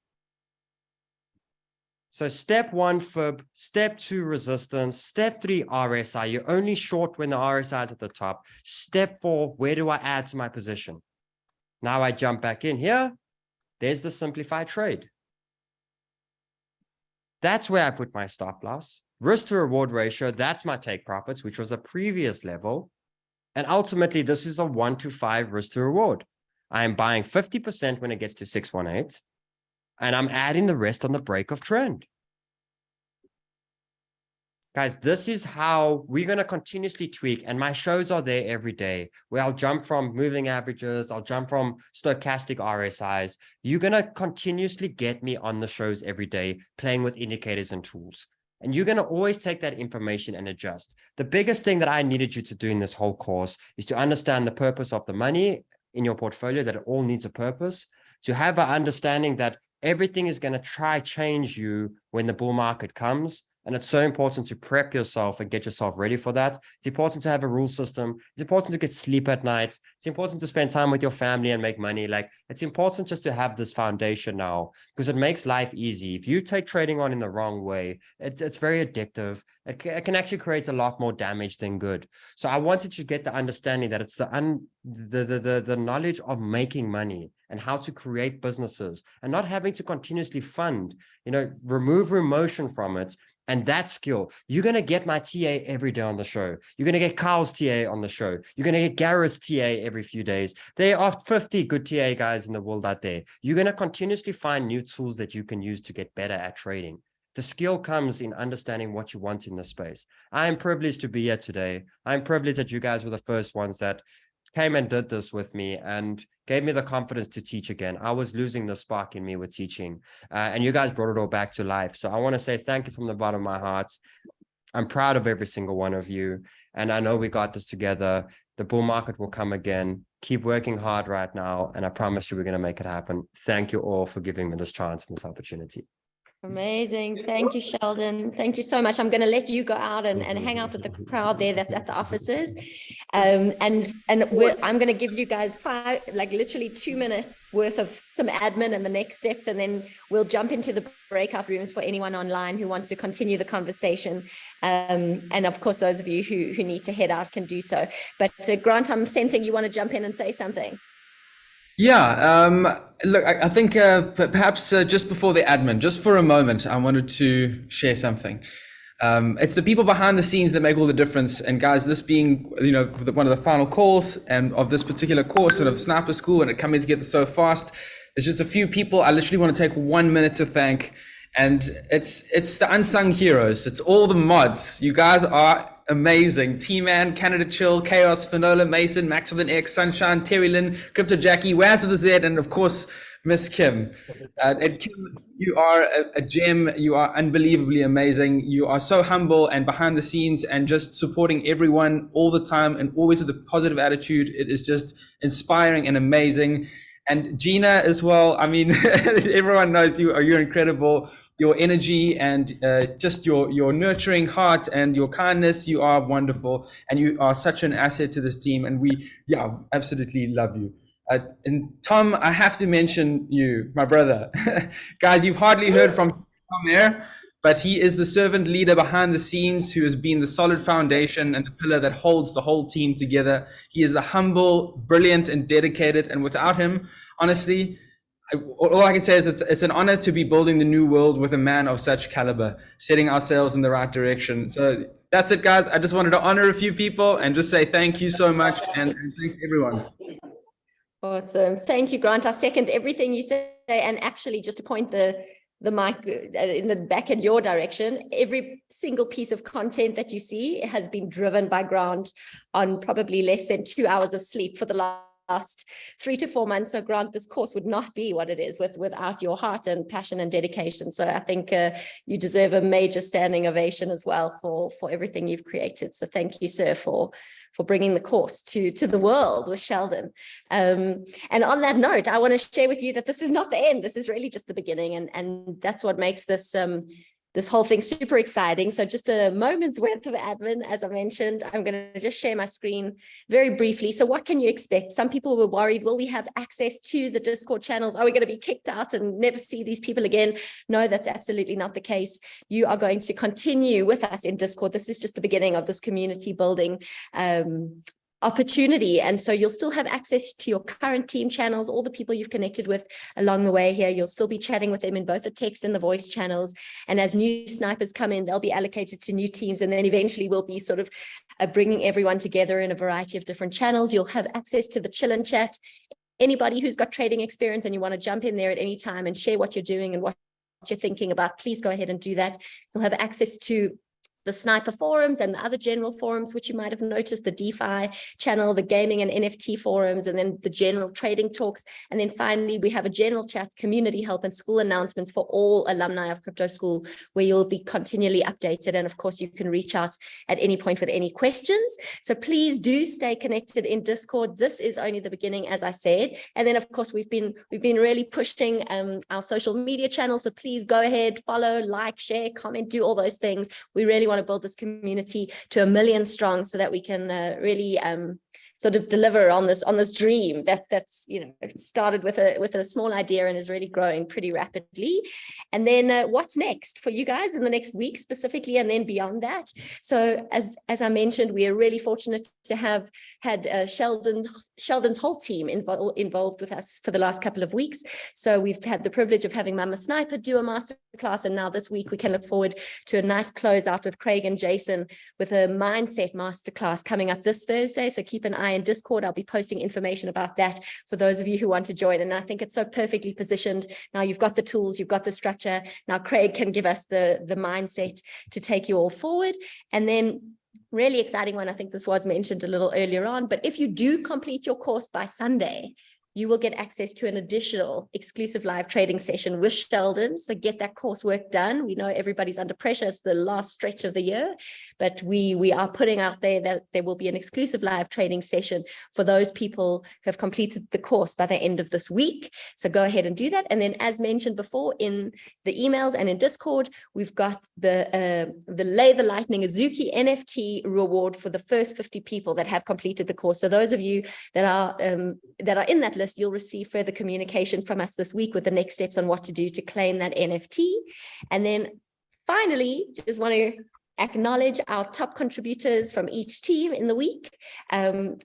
So step 1, Fib, step 2, resistance, step 3, RSI. You're only short when the RSI is at the top. Step 4, where do I add to my position? Now I jump back in here. There's the simplified trade. That's where I put my stop loss. Risk to reward ratio, that's my take profits, which was a previous level. And ultimately, this is a 1 to 5 risk to reward. I am buying 50% when it gets to 618, and I'm adding the rest on the break of trend. Guys, this is how we're going to continuously tweak, and my shows are there every day where I'll jump from moving averages, I'll jump from stochastic RSIs. You're going to continuously get me on the shows every day, playing with indicators and tools. And you're going to always take that information and adjust. The biggest thing that I needed you to do in this whole course is to understand the purpose of the money in your portfolio, that it all needs a purpose, to have an understanding that everything is going to change you when the bull market comes. And it's so important to prep yourself and get yourself ready for that. It's important to have a rule system. It's important to get sleep at night. It's important to spend time with your family and make money. Like, it's important just to have this foundation now, because it makes life easy. If you take trading on in the wrong way, it's very addictive. It can actually create a lot more damage than good. So I wanted to get the understanding that it's the knowledge of making money and how to create businesses and not having to continuously fund, remove emotion from it. And that skill, you're going to get my TA every day on the show. You're going to get Carl's TA on the show. You're going to get Gareth's TA every few days. There are 50 good TA guys in the world out there. You're going to continuously find new tools that you can use to get better at trading. The skill comes in understanding what you want in the space. I am privileged to be here today. I'm privileged that you guys were the first ones that came and did this with me and gave me the confidence to teach again. I was losing the spark in me with teaching, and you guys brought it all back to life. So I want to say thank you from the bottom of my heart. I'm proud of every single one of you, and I know we got this together. The bull market will come again. Keep working hard right now, and I promise you we're going to make it happen. Thank you all for giving me this chance and this opportunity. Amazing. Thank you, Sheldon. Thank you so much. I'm going to let you go out and hang out with the crowd there that's at the offices. I'm going to give you guys literally 2 minutes worth of some admin and the next steps, and then we'll jump into the breakout rooms for anyone online who wants to continue the conversation. And of course, those of you who need to head out can do so. But Grant, I'm sensing you want to jump in and say something. Yeah, look, I think perhaps just before the admin, just for a moment, I wanted to share something. It's the people behind the scenes that make all the difference. And guys, this being, one of the final calls and of this particular course and of Sniper School, and it coming together so fast, there's just a few people I literally want to take 1 minute to thank. And it's the unsung heroes. It's all the mods. You guys are amazing. T-Man, Canada Chill, Chaos, Finola, Mason, Maxwell X, Sunshine, Terry Lynn, Crypto Jackie, Waz with a Z, and of course, Miss Kim. And Kim, you are a gem. You are unbelievably amazing. You are so humble and behind the scenes and just supporting everyone all the time and always with a positive attitude. It is just inspiring and amazing. And Gina as well. I mean, everyone knows you're incredible. Your energy and just your nurturing heart and your kindness, you are wonderful. And you are such an asset to this team. And we, absolutely love you. And Tom, I have to mention you, my brother. Guys, you've hardly heard from Tom there, but he is the servant leader behind the scenes who has been the solid foundation and the pillar that holds the whole team together. He is the humble, brilliant, and dedicated. And without him, honestly, all I can say is it's an honor to be building the new world with a man of such caliber, setting ourselves in the right direction. So that's it, guys. I just wanted to honor a few people and just say thank you so much. And thanks, everyone. Awesome. Thank you, Grant. I second everything you say. And actually, just to point the mic in the back in your direction, every single piece of content that you see has been driven by Grant on probably less than 2 hours of sleep for the last 3 to 4 months. So Grant, this course would not be what it is without your heart and passion and dedication. So I think you deserve a major standing ovation as well for everything you've created. So thank you, sir, for bringing the course to the world with Sheldon. And on that note, I want to share with you that this is not the end. This is really just the beginning. And that's what makes this this whole thing super exciting. So just a moment's worth of admin, as I mentioned. I'm going to just share my screen very briefly. So what can you expect? Some people were worried, will we have access to the Discord channels? Are we going to be kicked out and never see these people again? No, that's absolutely not the case. You are going to continue with us in Discord. This is just the beginning of this community building opportunity. And so you'll still have access to your current team channels, all the people you've connected with along the way here. You'll still be chatting with them in both the text and the voice channels. And as new snipers come in, they'll be allocated to new teams. And then eventually we'll be sort of bringing everyone together in a variety of different channels. You'll have access to the chill and chat. Anybody who's got trading experience and you want to jump in there at any time and share what you're doing and what you're thinking about, please go ahead and do that. You'll have access to the sniper forums and the other general forums, which you might have noticed, the DeFi channel, the gaming and NFT forums, and then the general trading talks. And then finally, we have a general chat, community help, and school announcements for all alumni of Crypto School, where you'll be continually updated. And of course, you can reach out at any point with any questions. So please do stay connected in Discord. This is only the beginning, as I said. And then of course, we've been really pushing our social media channels. So please go ahead, follow, like, share, comment, do all those things. We really want to build this community to 1 million strong so that we can really sort of deliver on this dream that's started with a small idea and is really growing pretty rapidly. And then what's next for you guys in the next week specifically, and then beyond that? So as I mentioned, we are really fortunate to have had Sheldon's whole team involved with us for the last couple of weeks. So we've had the privilege of having Mama Sniper do a masterclass, and now this week we can look forward to a nice closeout with Craig and Jason with a mindset masterclass coming up this Thursday. So keep an eye in Discord. I'll be posting information about that for those of you who want to join. And I think it's so perfectly positioned. Now you've got the tools, you've got the structure. Now Craig can give us the mindset to take you all forward. And then really exciting one, I think this was mentioned a little earlier on, but if you do complete your course by Sunday, you will get access to an additional exclusive live trading session with Sheldon. So get that coursework done. We know everybody's under pressure. It's the last stretch of the year, but we are putting out there that there will be an exclusive live trading session for those people who have completed the course by the end of this week. So go ahead and do that. And then as mentioned before in the emails and in Discord, we've got the Lay the Lightning Azuki NFT reward for the first 50 people that have completed the course. So those of you that are in that list, you'll receive further communication from us this week with the next steps on what to do to claim that NFT. And then finally, just want to acknowledge our top contributors from each team in the week.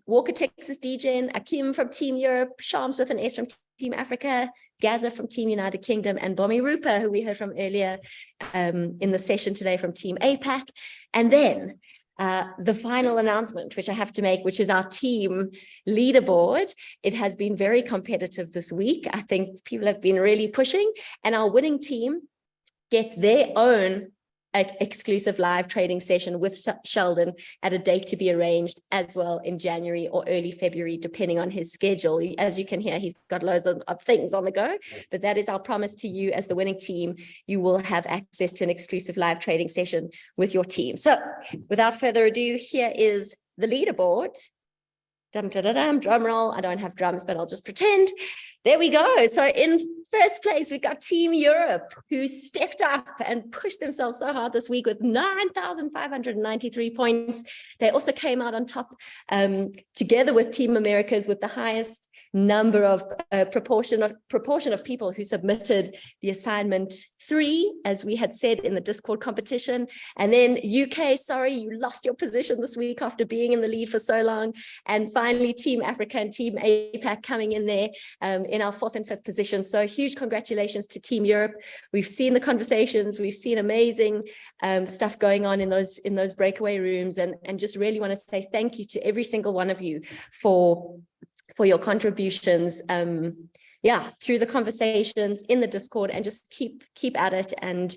Walker, Texas, DGen, Akim from Team Europe, Shams with an S from Team Africa, Gaza from Team United Kingdom, and Bomi Rupa, who we heard from earlier in the session today from Team APAC. And then the final announcement, which I have to make, which is our team leaderboard. It has been very competitive this week. I think people have been really pushing, and our winning team gets their own exclusive live trading session with Sheldon at a date to be arranged as well in January or early February, depending on his schedule. As you can hear, he's got loads of things on the go, but that is our promise to you as the winning team. You will have access to an exclusive live trading session with your team. So without further ado, here is the leaderboard. Drum roll. I don't have drums, but I'll just pretend. There we go. So in first place, we've got Team Europe, who stepped up and pushed themselves so hard this week with 9,593 points. They also came out on top together with Team Americas with the highest number of proportion of people who submitted the assignment 3, as we had said in the Discord competition. And then UK, sorry, you lost your position this week after being in the lead for so long. And finally, Team Africa and Team APAC coming in there in our 4th and 5th position. So huge congratulations to Team Europe. We've seen the conversations, we've seen amazing stuff going on in those breakaway rooms, and just really want to say thank you to every single one of you for your contributions, through the conversations in the Discord, and just keep at it and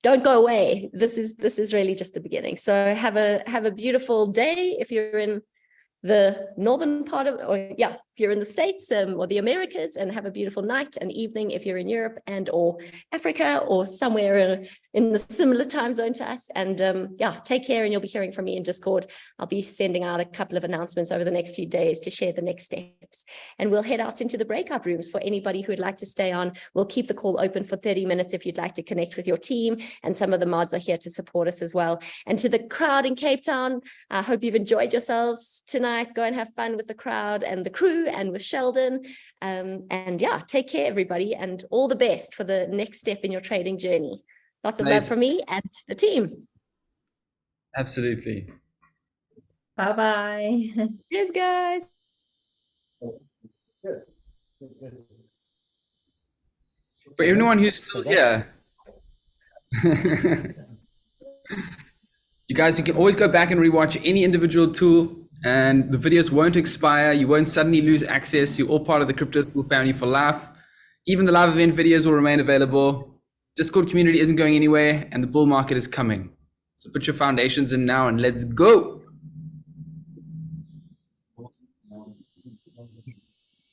don't go away. This is really just the beginning. So have a beautiful day if you're in the northern part of, if you're in the States or the Americas, and have a beautiful night and evening if you're in Europe and or Africa or somewhere in the similar time zone to us. And take care, and you'll be hearing from me in Discord. I'll be sending out a couple of announcements over the next few days to share the next steps. And we'll head out into the breakout rooms for anybody who would like to stay on. We'll keep the call open for 30 minutes if you'd like to connect with your team, and some of the mods are here to support us as well. And to the crowd in Cape Town, I hope you've enjoyed yourselves tonight. Go and have fun with the crowd and the crew and with Sheldon. Take care, everybody, and all the best for the next step in your trading journey. Lots of love from me and the team. Absolutely. Bye-bye. Cheers, guys. For everyone who's still here, you guys, you can always go back and rewatch any individual tool, and the videos won't expire. You won't suddenly lose access. You're all part of the Crypto School family for life. Even the live event videos will remain available. Discord community isn't going anywhere, and the bull market is coming. So put your foundations in now and let's go.